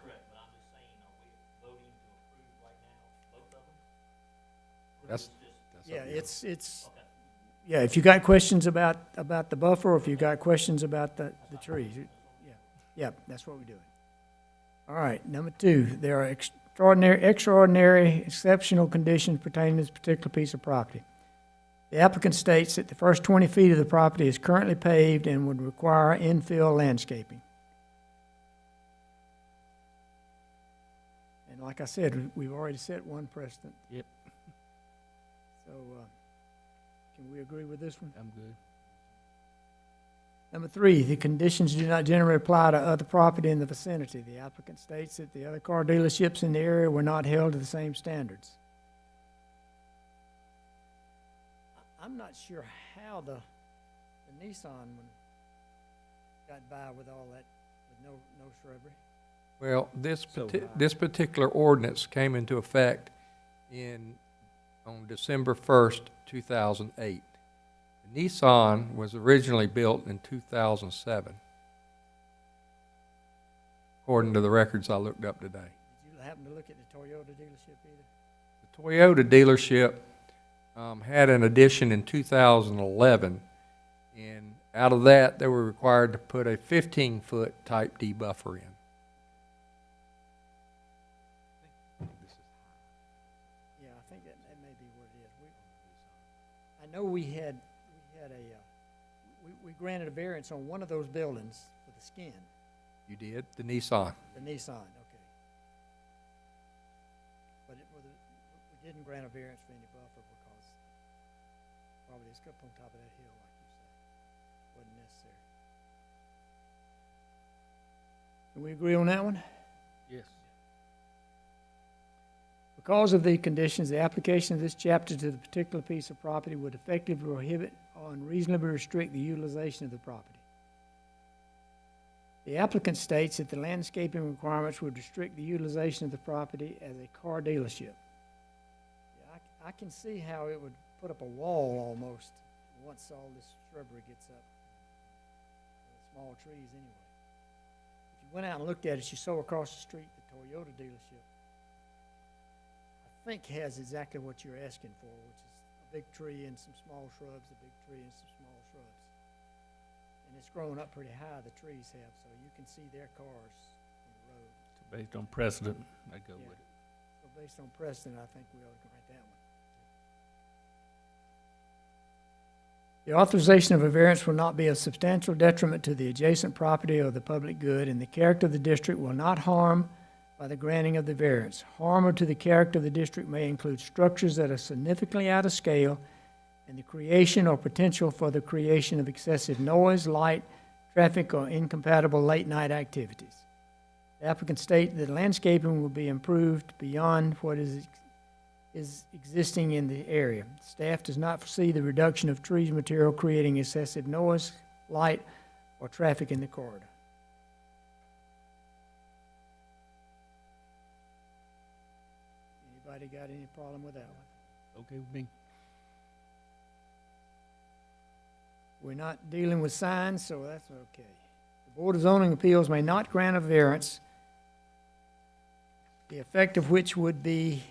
That's Yeah, up to you. it's, yeah, if you got questions about the buffer, or if you got questions about the trees, yeah, that's what we're doing. All right, number 2, there are extraordinary, exceptional conditions pertaining to this particular piece of property. The applicant states that the first 20 feet of the property is currently paved and would require infill landscaping. And like I said, we've already set one precedent. Yep. So, can we agree with this one? I'm good. Number 3, the conditions do not generally apply to other property in the vicinity. The applicant states that the other car dealerships in the area were not held to the same standards. I'm not sure how the the Nissan one got by with all that, with no shrubbery. Well, So this particular ordinance came into effect on December 1st, 2008. The Nissan was originally built in 2007, according to the records I looked up today. Did you happen to look at the Toyota dealership either? The Toyota dealership had an addition in 2011, and out of that, they were required to put a 15-foot Type D buffer in. Yeah, I think that may be what it is. I know we had we granted a variance on one of those buildings for the skin, You did? The Nissan. the Nissan, okay. But we didn't grant a variance for any buffer because probably it's up on top of that hill, like you say. Wasn't necessary. Can we agree on that one? Yes. Because of the conditions, the application of this chapter to the particular piece of property would effectively prohibit or unreasonably restrict the utilization of the property. The applicant states that the landscaping requirements would restrict the utilization of the property as a car dealership. Yeah, I can see how it would put up a wall almost once all this shrubbery gets up. Small trees anyway. If you went out and looked at it, you saw across the street the Toyota dealership. I think has exactly what you're asking for, which is a big tree and some small shrubs, a big tree and some small shrubs. And it's grown up pretty high, the trees have, so you can see their cars on the road. So based on precedent, I'd go Yeah. with it. So based on precedent, I think we ought to grant that one. The authorization of a variance will not be a substantial detriment to the adjacent property or the public good, and the character of the district will not harm by the granting of the variance. Harm to the character of the district may include structures that are significantly out of scale and the creation or potential for the creation of excessive noise, light, traffic, or incompatible late-night activities. The applicant states that landscaping will be improved beyond what is existing in the area. Staff does not foresee the reduction of trees material creating excessive noise, light, or traffic in the corridor. Anybody got any problem with that one? Okay with me. We're not dealing with signs, so that's okay. The Board of Zoning Appeals may not grant a variance, the effect of which would be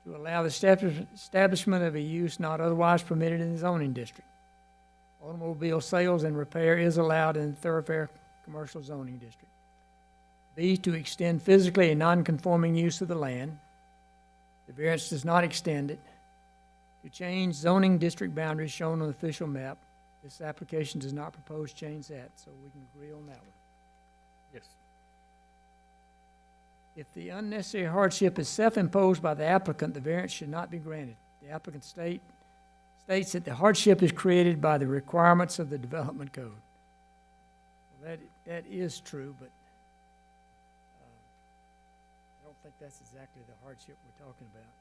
to allow the establishment of a use not otherwise permitted in the zoning district. Automobile sales and repair is allowed in the thoroughfare commercial zoning district. B, to extend physically a non-conforming use of the land. The variance does not extend it. To change zoning district boundaries shown on the official map. This application does not propose change that, so we can agree on that one. Yes. If the unnecessary hardship is self-imposed by the applicant, the variance should not be granted. The applicant states that the hardship is created by the requirements of the development code. Well, that is true, but I don't think that's exactly the hardship we're talking about.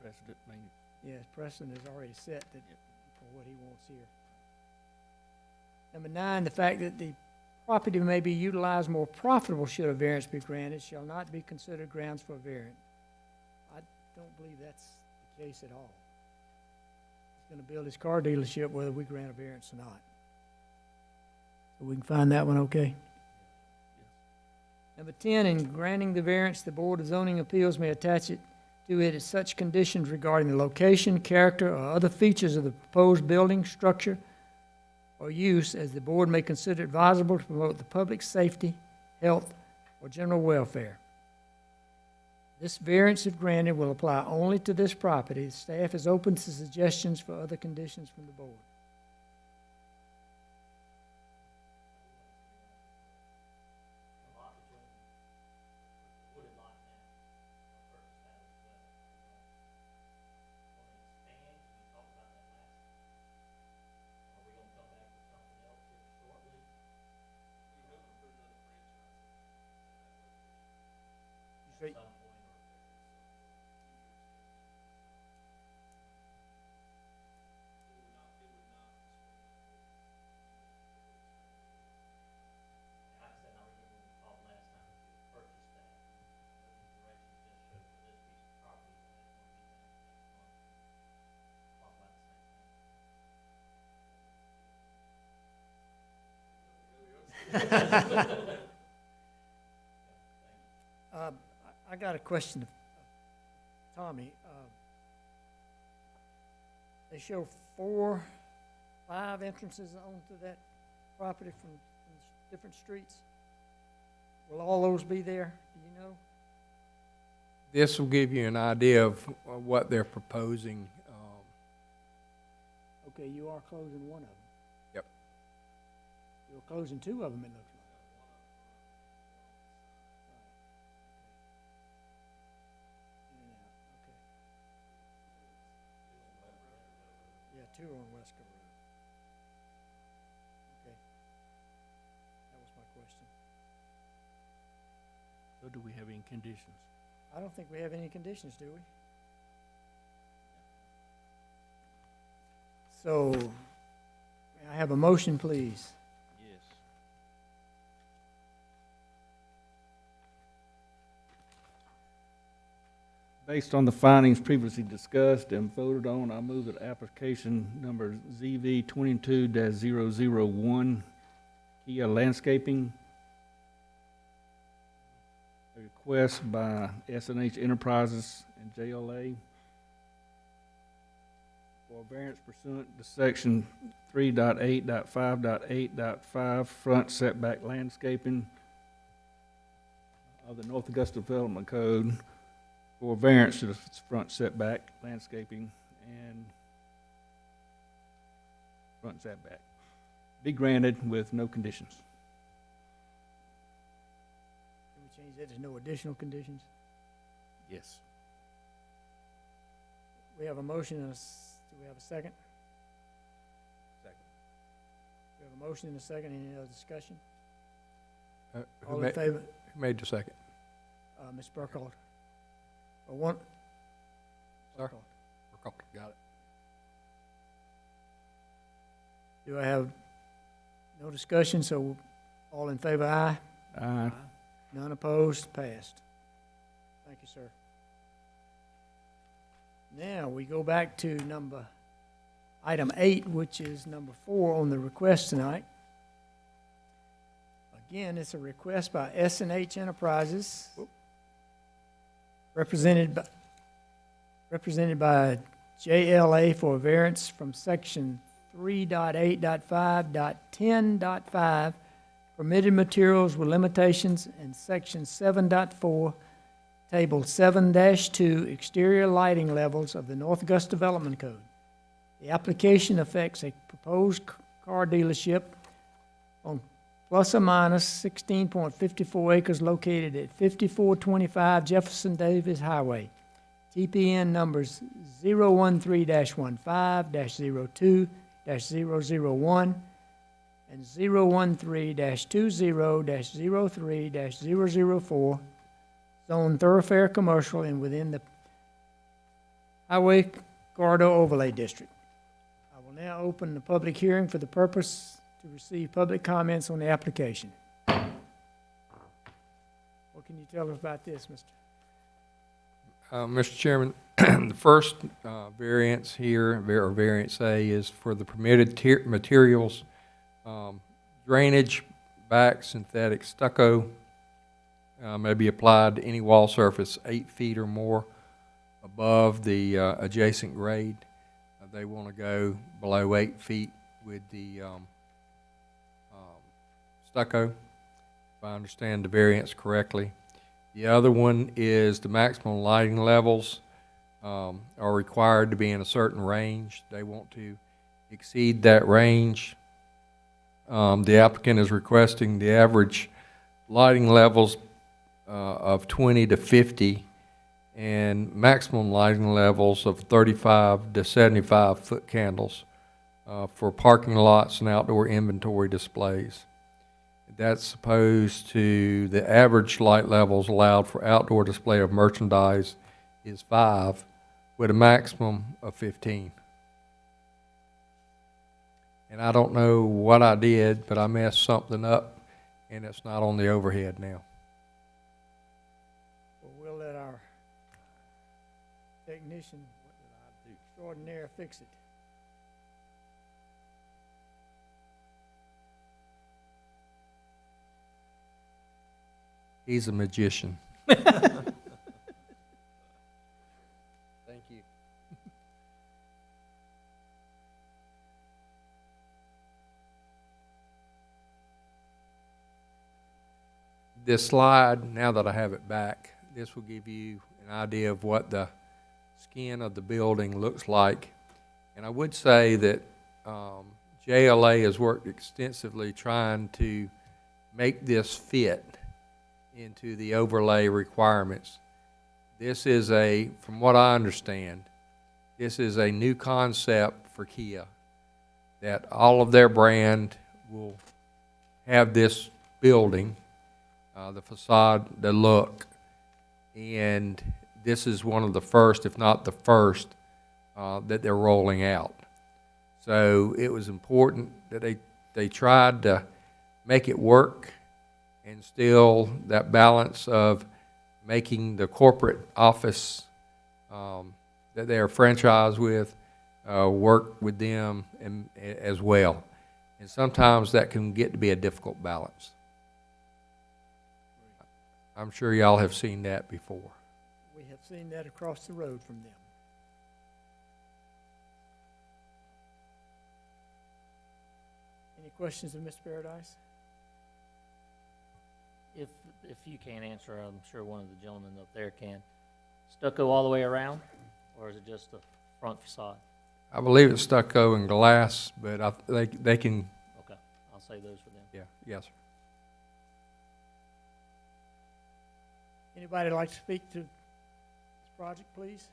Precedent means. Yes, precedent is already set that for what he wants here. Number 9, the fact that the property may be utilized more profitable should a variance be granted shall not be considered grounds for a variance. I don't believe that's the case at all. He's going to build his car dealership whether we grant a variance or not. So we can find that one okay? Number 10, in granting the variance, the Board of Zoning Appeals may attach it to it as such conditions regarding the location, character, or other features of the proposed building, structure, or use as the board may consider advisable to promote the public safety, health, or general welfare. This variance, if granted, will apply only to this property. Staff is open to suggestions for other conditions from the board. I got a question of Tommy. They show 5 entrances onto that property from different streets. Will all those be there? Do you know? This will give you an idea of what they're proposing. Okay, you are closing one of them. Yep. You're closing 2 of them, it looks like. In and out, okay. Yeah, 2 on Wesco Road. Okay. That was my question. So do we have any conditions? I don't think we have any conditions, do we? So, may I have a motion, please? Yes. Based on the findings previously discussed and voted on, I move that application number ZV 22-001, Kia Landscaping, a request by S&H Enterprises and JLA for variance pursuant to section 3.8.5.8.5 front setback landscaping of the North Augusta Development Code for variance to the front setback landscaping and front setback. Be granted with no conditions. Can we change that to no additional conditions? Yes. We have a motion and do we have a second? Second. We have a motion and a second. Any other discussion? Who All in favor? made the second? Ms. Burkholder. Or one? Sir? Burkholder. Got it. Do I have no discussion? So all in favor, aye? Aye. None opposed? Passed. Thank you, sir. Now, we go back to item 8, which is number 4 on the request tonight. Again, it's a request by S&H Enterprises, represented by JLA for a variance from section 3.8.5.10.5, permitted materials with limitations, and section 7.4, table 7-2, exterior lighting levels of the North Augusta Development Code. The application affects a proposed car dealership on plus or minus 16.54 acres located at 5425 Jefferson Davis Highway. TPN numbers 013-15-02-001 and 013-20-03-004, zone thoroughfare commercial and within the Highway Corridor Overlay District. I will now open the public hearing for the purpose to receive public comments on the application. What can you tell us about this, Mr.? Mr. Chairman, the first variance here, or variance A, is for the permitted materials, drainage, back synthetic stucco, may be applied to any wall surface 8 feet or more above the adjacent grade. They want to go below 8 feet with the stucco, if I understand the variance correctly. The other one is the maximum lighting levels are required to be in a certain range. They want to exceed that range. The applicant is requesting the average lighting levels of 20 to 50 and maximum lighting levels of 35 to 75 foot candles for parking lots and outdoor inventory displays. That's opposed to the average light levels allowed for outdoor display of merchandise is 5 with a maximum of 15. And I don't know what I did, but I messed something up and it's not on the overhead now. Well, we'll let our technician extraordinaire fix it. He's a magician. Thank you. This slide, now that I have it back, this will give you an idea of what the skin of the building looks like. And I would say that JLA has worked extensively trying to make this fit into the overlay requirements. This is from what I understand, this is a new concept for Kia, that all of their brand will have this building, the facade, the look, and this is one of the first, if not the first, that they're rolling out. So it was important that they tried to make it work, and still that balance of making the corporate office that they're franchised with work with them as well. And sometimes that can get to be a difficult balance. I'm sure y'all have seen that before. We have seen that across the road from them. Any questions of Mr. Paradise? If you can't answer, I'm sure one of the gentlemen up there can. Stucco all the way around, or is it just the front facade? I believe it's stucco and glass, but they can, Okay, I'll save those for them. yeah, yes, sir. Anybody like to speak to this project, please?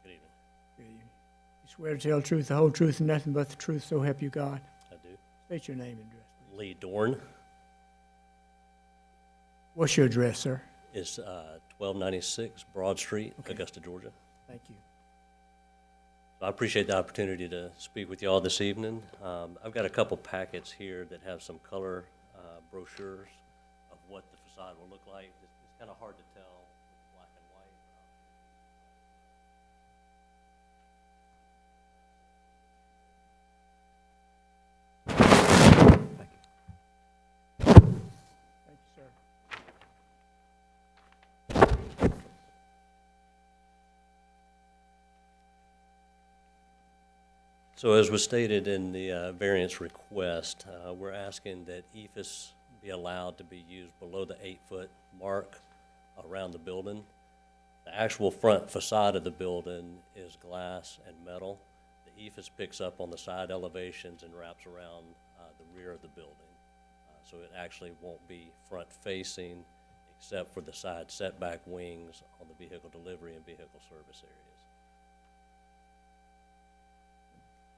Good evening. You swear to tell the truth, the whole truth, and nothing but the truth, so help you God. I do. State your name and address, please. Lee Dorn What's your address, sir? is 1296 Broad Street, Okay. Augusta, Georgia. Thank you. So I appreciate the opportunity to speak with you all this evening. I've got a couple packets here that have some color brochures of what the facade will look like. It's kind of hard to tell with black and white. Thank you, sir. So as was stated in the variance request, we're asking that EFS be allowed to be used below the 8-foot mark around the building. The actual front facade of the building is glass and metal. The EFS picks up on the side elevations and wraps around the rear of the building. So it actually won't be front-facing except for the side setback wings on the vehicle delivery and vehicle service areas.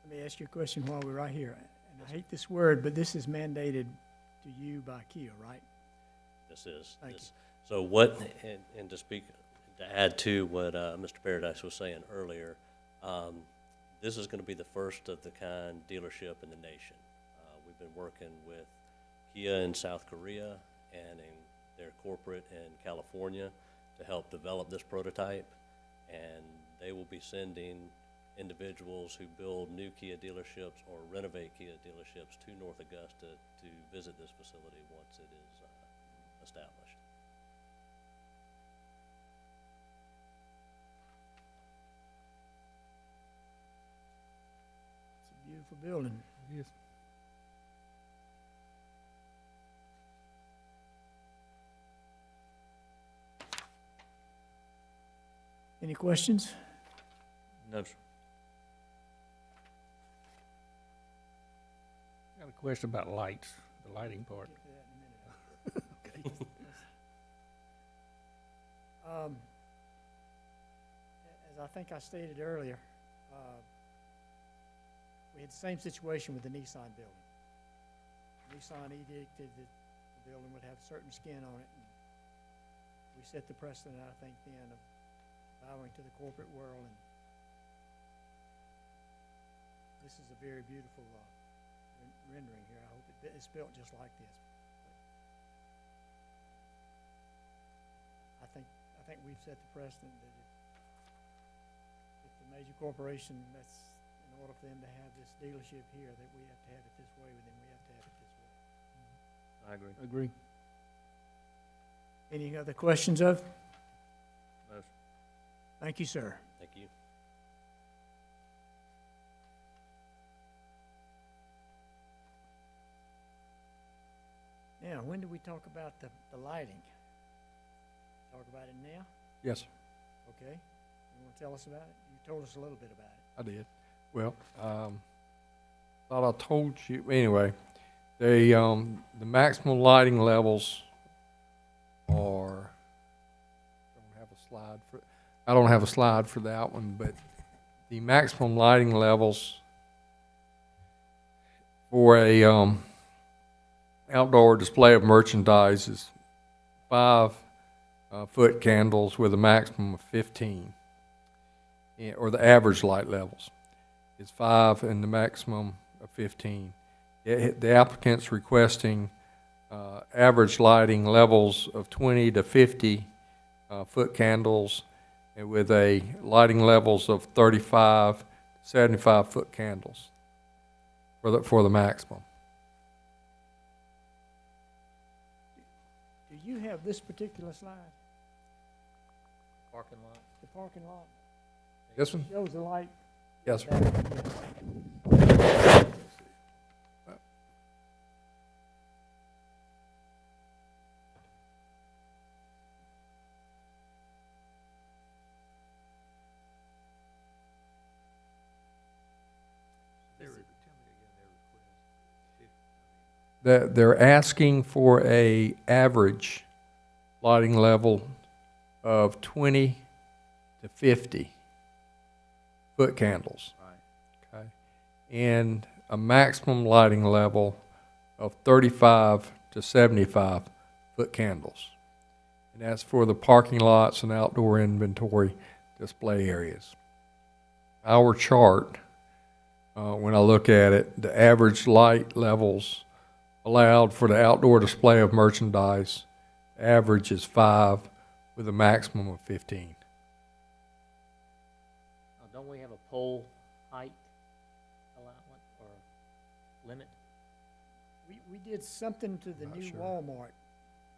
Let me ask you a question while we're right here. And I hate this word, but this is mandated to you by Kia, right? This is. Thank this. So what, and to speak, to add to what Mr. Paradise was saying earlier, this is going to be the first of the kind dealership in the nation. We've been working with Kia in South Korea and in their corporate in California to help develop this prototype, and they will be sending individuals who build new Kia dealerships or renovate Kia dealerships to North Augusta to visit this facility once it is established. It's a beautiful building. Yes. Any questions? No, sir. Got a question about lights, the lighting part. Get to that in a minute. As I think I stated earlier, we had the same situation with the Nissan building. Nissan edicted that the building would have certain skin on it, and we set the precedent, I think, then of bowing to the corporate world, and this is a very beautiful rendering here. I hope it's built just like this. I think we've set the precedent that if the major corporation, that's, in order for them to have this dealership here, that we have to have it this way, then we have to have it this way. I agree. Agree. Any other questions of? No, sir. Thank you, sir. Thank you. Now, when do we talk about the lighting? Talk about it now? Yes, Okay. You want to tell us about it? You told us a little bit about it. I did. Well, thought I told you, anyway, the maximum lighting levels are, I don't have a slide for that one, but the maximum lighting levels for a, outdoor display of merchandise is 5 foot candles with a maximum of 15. Or the average light levels is 5 and the maximum of 15. The applicant's requesting average lighting levels of 20 to 50 foot candles, and with a lighting levels of 35, 75 foot candles for the maximum. Do you have this particular slide, Parking lot. the parking lot? This one? Shows the light. Yes, sir. They're asking for a average lighting level of 20 to 50 foot candles. Right. Okay. And a maximum lighting level of 35 to 75 foot candles. And that's for the parking lots and outdoor inventory display areas. Our chart, when I look at it, the average light levels allowed for the outdoor display of merchandise, average is 5 with a maximum of 15. Don't we have a pole height allowance or limit? We did something to the Not new sure. Walmart.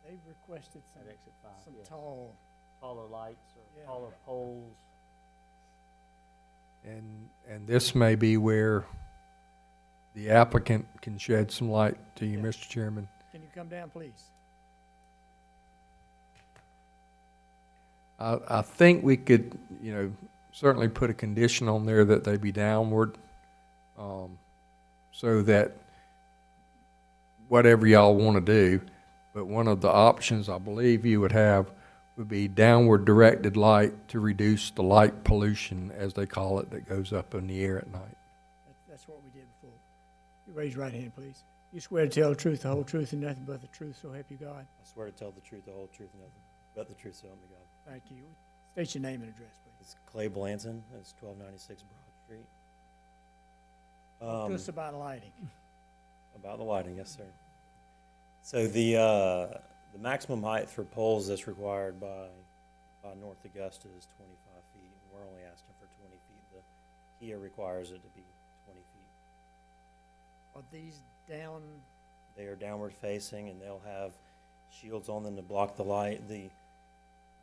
They requested At exit 5, some yeah. tall, Taller lights or Yeah. taller poles. And this may be where the applicant can shed some light to you, Yeah. Mr. Chairman. can you come down, please? I think we could, certainly put a condition on there that they be downward, so that whatever y'all want to do, but one of the options I believe you would have would be downward directed light to reduce the light pollution, as they call it, that goes up in the air at night. That's what we did before. You raise your right hand, please. You swear to tell the truth, the whole truth, and nothing but the truth, so help you God. I swear to tell the truth, the whole truth, and nothing but the truth, so help me God. Thank you. State your name and address, please. It's Clay Blanton. It's 1296 Broad Street. Talk to us about lighting. About the lighting, yes, sir. So the maximum height for poles that's required by North Augusta is 25 feet, and we're only asking for 20 feet. The HIA requires it to be 20 feet. Are these down, They are downward facing, and they'll have shields on them to block the light.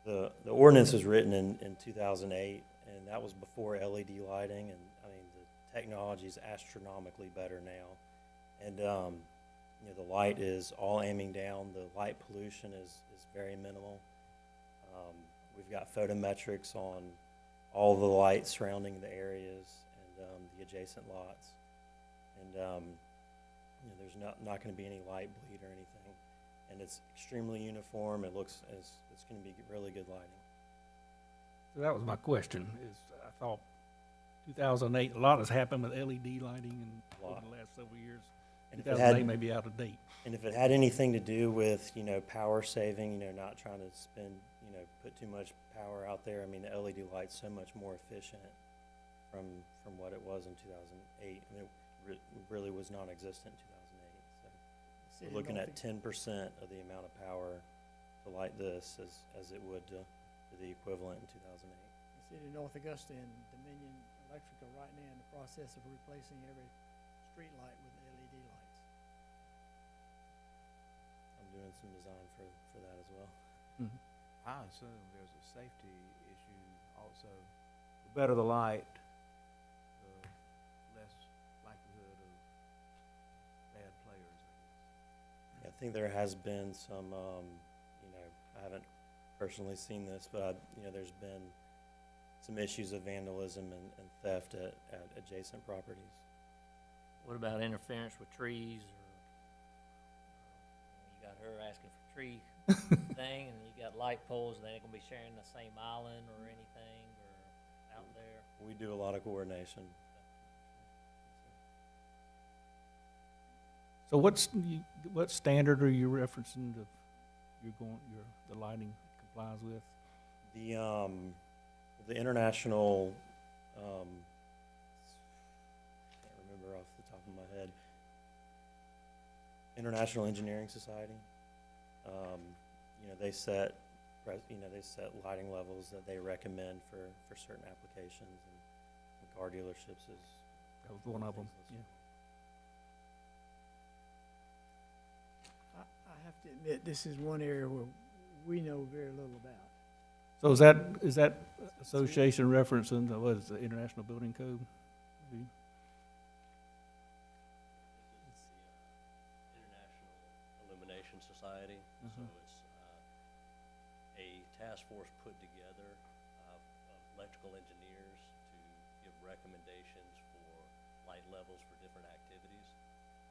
The ordinance was written in 2008, and that was before LED lighting, and I mean the technology is astronomically better now, and the light is all aiming down. The light pollution is very minimal. We've got photometrics on all the lights surrounding the areas and the adjacent lots, and there's not going to be any light bleed or anything. And it's extremely uniform. It looks as it's going to be really good lighting. So that was my question, is I thought 2008, a lot has happened with LED lighting A lot. over the last several years. And if it 2008 had, may be out of date. and if it had anything to do with power saving, not trying to spend put too much power out there. I mean, the LED light's so much more efficient from what it was in 2008. I mean, it really was non-existent in 2008. So City we're looking at North- 10% of the amount of power light this as it would to the equivalent in 2008. The city of North Augusta and Dominion Electrical right now in the process of replacing every street light with LED lights. I'm doing some design for that as well. I assume there's a safety issue also. The better the light, the less likelihood of bad players, I guess. I think there has been some, I haven't personally seen this, but there's been some issues of vandalism and theft at adjacent properties. What about interference with trees, or, you got her asking for tree thing, and you got light poles, and they ain't gonna be sharing the same island or anything, or out there? We do a lot of coordination. So what standard are you referencing the lighting complies with? The international, can't remember off the top of my head, International Engineering Society. They set lighting levels that they recommend for certain applications, and car dealerships is That was one of them, things yeah. I have to admit, this is one area where we know very little about. So is that association referencing the International Building Code? It's the International Illumination Society. So it's a task force put together of electrical engineers to give recommendations for light levels for different activities.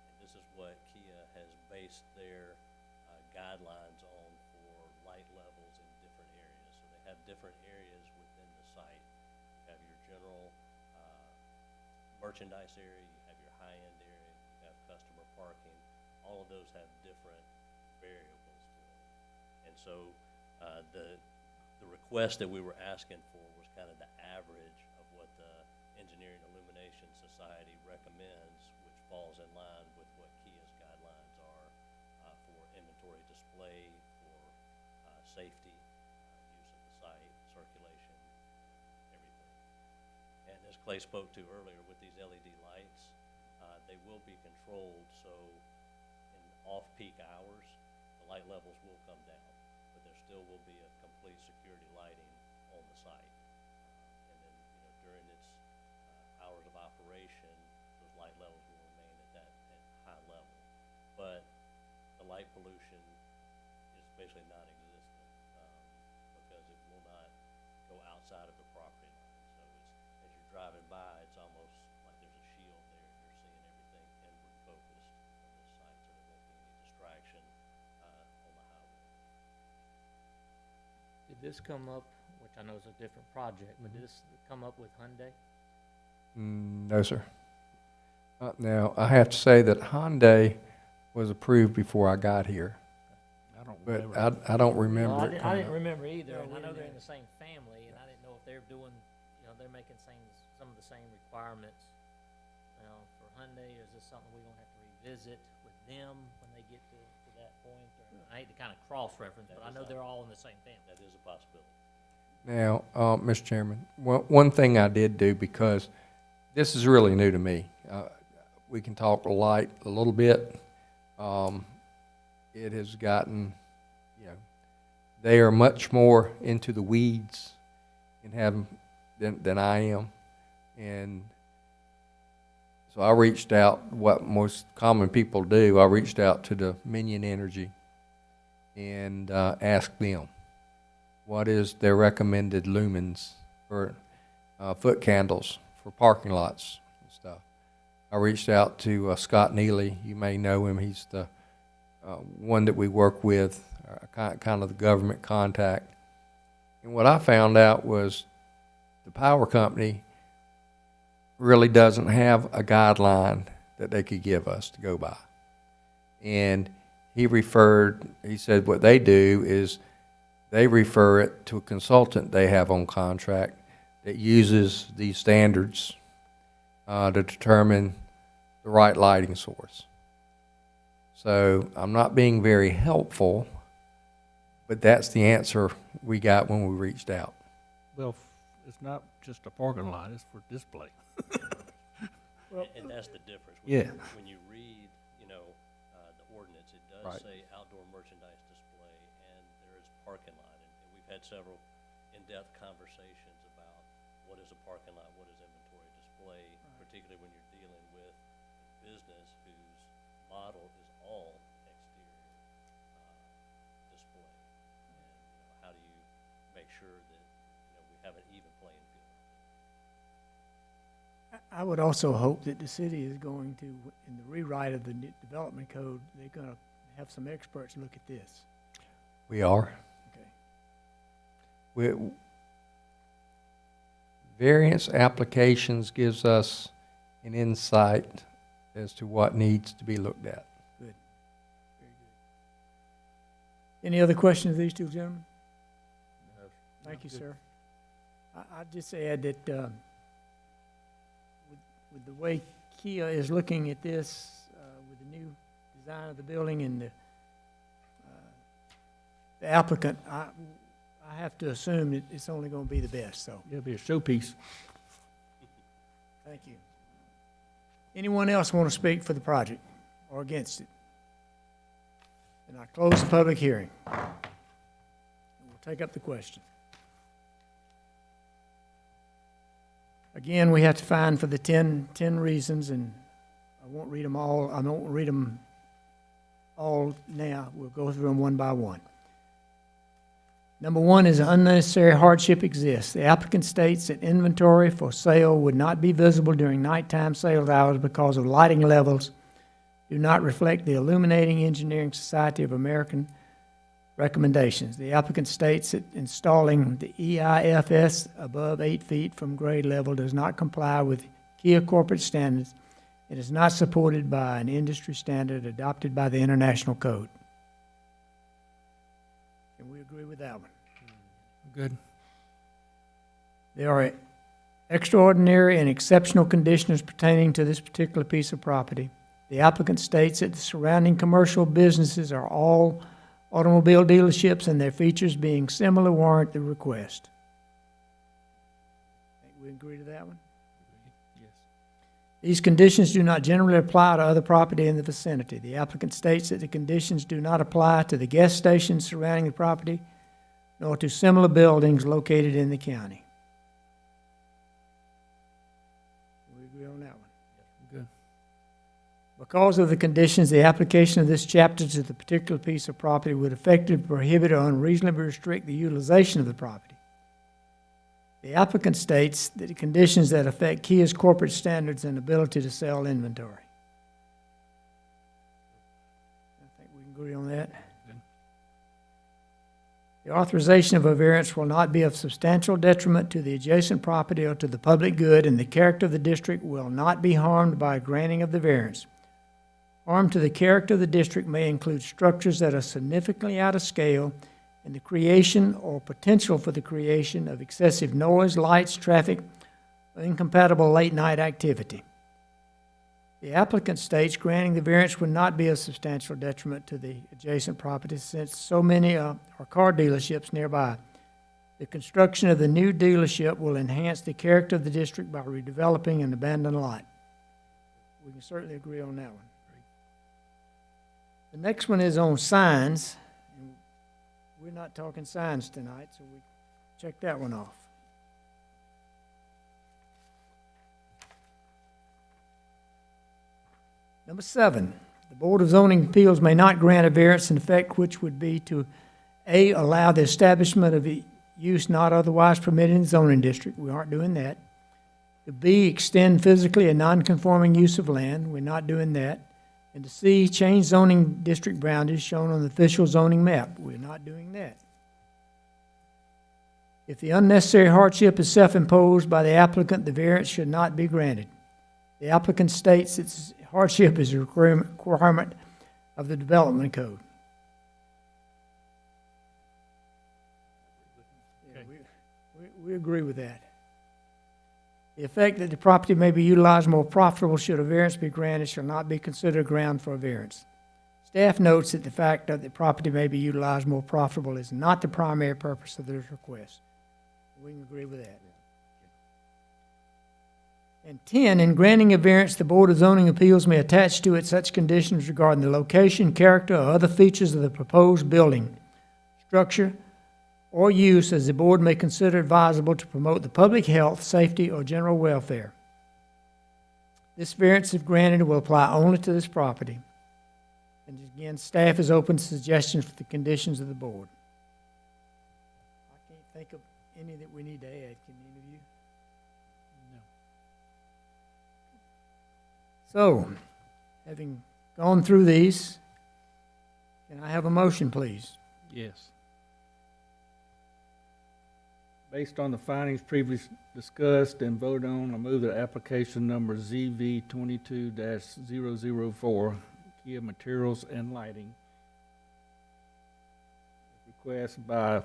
And this is what Kia has based their guidelines on for light levels in different areas. So they have different areas within the site. You have your general merchandise area, you have your high-end area, you have customer parking. All of those have different variables to them. And so the request that we were asking for was kind of the average of what the Engineering Illumination Society recommends, which falls in line with what Kia's guidelines are for inventory display, for safety, use of the site, circulation, everything. And as Clay spoke to earlier with these LED lights, they will be controlled, so in off-peak hours, the light levels will come down, but there still will be a complete security lighting on the site. And then, during its hours of operation, those light levels will remain at high level. But the light pollution is basically non-existent, because it will not go outside of the property line. So as you're driving by, it's almost like there's a shield there. You're seeing everything inward focused on this site, so there won't be any distraction on the highway. Did this come up, which I know is a different project, but did this come up with Hyundai? No, sir. Now, I have to say that Hyundai was approved before I got here, I don't but remember. I don't Well, remember I it didn't, I coming didn't up. remember either, No, and I we know they're didn't. in the same family, and I didn't know if they're doing, they're making some of the same requirements, for Hyundai, or is this something we're gonna have to revisit with them when they get to that point? Or, I hate to kind of cross-reference, but I know they're all in the same family. That is a possibility. Now, Mr. Chairman, one thing I did do, because this is really new to me, we can talk light a little bit. It has gotten, they are much more into the weeds and have than I am. And so I reached out, what most common people do, I reached out to Dominion Energy and asked them, what is their recommended lumens for foot candles for parking lots and stuff. I reached out to Scott Neely. You may know him. He's the one that we work with, kind of the government contact. And what I found out was the power company really doesn't have a guideline that they could give us to go by. And he said what they do is they refer it to a consultant they have on contract that uses these standards to determine the right lighting source. So I'm not being very helpful, But that's the answer we got when we reached out. Well, it's not just a parking lot, it's for display. And that's the difference. Yeah. When you read, the ordinance, it does Right. say outdoor merchandise display, and there is parking lot. And we've had several in-depth conversations about what is a parking lot, what is inventory display, particularly when you're dealing with a business whose model is all exterior display. And, how do you make sure that, we have an even playing field? I would also hope that the city is going to, in the rewrite of the new development code, they're gonna have some experts look at this. We are. Okay. Variance applications gives us an insight as to what needs to be looked at. Good. Very good. Any other questions of these two gentlemen? Thank you, sir. I'd just add that, with the way Kia is looking at this, with the new design of the building and the applicant, I have to assume that it's only gonna be the best, so, It'll be a showpiece. thank you. Anyone else want to speak for the project or against it? And I close the public hearing. And we'll take up the question. Again, we have to find for the 10 reasons, and I won't read them all, I won't read them all now. We'll go through them one by one. Number one is unnecessary hardship exists. The applicant states that inventory for sale would not be visible during nighttime sales hours because of lighting levels do not reflect the Illuminating Engineering Society of American recommendations. The applicant states that installing the EIFS above 8 feet from grade level does not comply with Kia corporate standards. It is not supported by an industry standard adopted by the International Code. Can we agree with that one? Good. There are extraordinary and exceptional conditions pertaining to this particular piece of property. The applicant states that the surrounding commercial businesses are all automobile dealerships and their features being similar warrant the request. Think we agree to that one? Yes. These conditions do not generally apply to other property in the vicinity. The applicant states that the conditions do not apply to the gas stations surrounding the property, nor to similar buildings located in the county. We agree on that one. Good. Because of the conditions, the application of this chapter to the particular piece of property would effectively prohibit or unreasonably restrict the utilization of the property. The applicant states that the conditions that affect Kia's corporate standards and ability to sell inventory. I think we can agree on that. Good. The authorization of a variance will not be of substantial detriment to the adjacent property or to the public good, and the character of the district will not be harmed by granting of the variance. Harm to the character of the district may include structures that are significantly out of scale and the creation or potential for the creation of excessive noise, lights, traffic, or incompatible late-night activity. The applicant states granting the variance would not be a substantial detriment to the adjacent property since so many are car dealerships nearby. The construction of the new dealership will enhance the character of the district by redeveloping an abandoned lot. We can certainly agree on that one. The next one is on signs. We're not talking signs tonight, so we check that one off. Number 7, the Board of Zoning Appeals may not grant a variance in effect which would be to A, allow the establishment of a use not otherwise permitted in the zoning district. We aren't doing that. To B, extend physically a non-conforming use of land. We're not doing that. And to C, change zoning district boundaries shown on the official zoning map. We're not doing that. If the unnecessary hardship is self-imposed by the applicant, the variance should not be granted. The applicant states its hardship is a requirement of the development code. Yeah, we agree with that. The effect that the property may be utilized more profitable should a variance be granted shall not be considered ground for a variance. Staff notes that the fact that the property may be utilized more profitable is not the primary purpose of this request. We can agree with that. And 10, in granting a variance, the Board of Zoning Appeals may attach to it such conditions regarding the location, character, or other features of the proposed building, structure, or use as the board may consider advisable to promote the public health, safety, or general welfare. This variance, if granted, will apply only to this property. And again, staff is open to suggestions for the conditions of the board. I can't think of any that we need to add. Can any of you? So, having gone through these, can I have a motion, please? Yes. Based on the findings previously discussed and voted on, I move that application number ZV 22-004, Kia Materials and Lighting, request by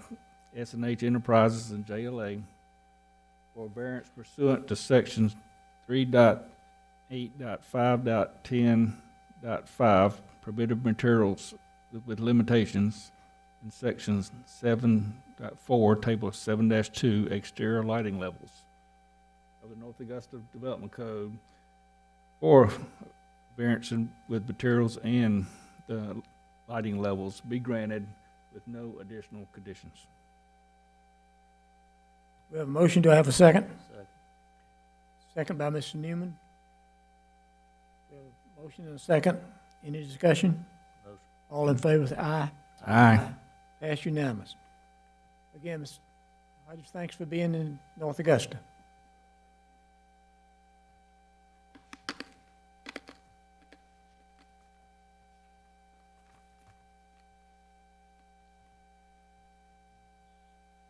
S&H Enterprises and JLA for variance pursuant to sections 3.8.5.10.5, prohibited materials with limitations, and sections 7.4, table 7-2, exterior lighting levels of the North Augusta Development Code for variance with materials and the lighting levels be granted with no additional conditions. We have a motion. Do I have a second? Second. Second by Mr. Newman. We have a motion and a second. Any discussion? Motion. All in favor, say aye. Aye. Passed unanimous. Again, Mr. Hodges, thanks for being in North Augusta.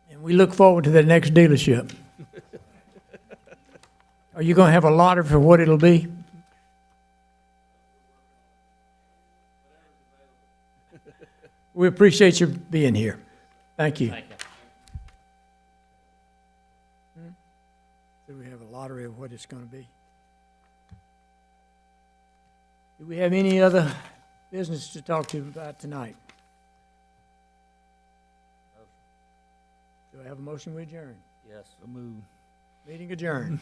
And we look forward to the next dealership. Are you going to have a lotter for what it'll be? We appreciate you being here. Thank you. Thank you. So we have a lottery of what it's going to be. Do we have any other business to talk to you about tonight? Do I have a motion we adjourn? Yes. So move. Meeting adjourned.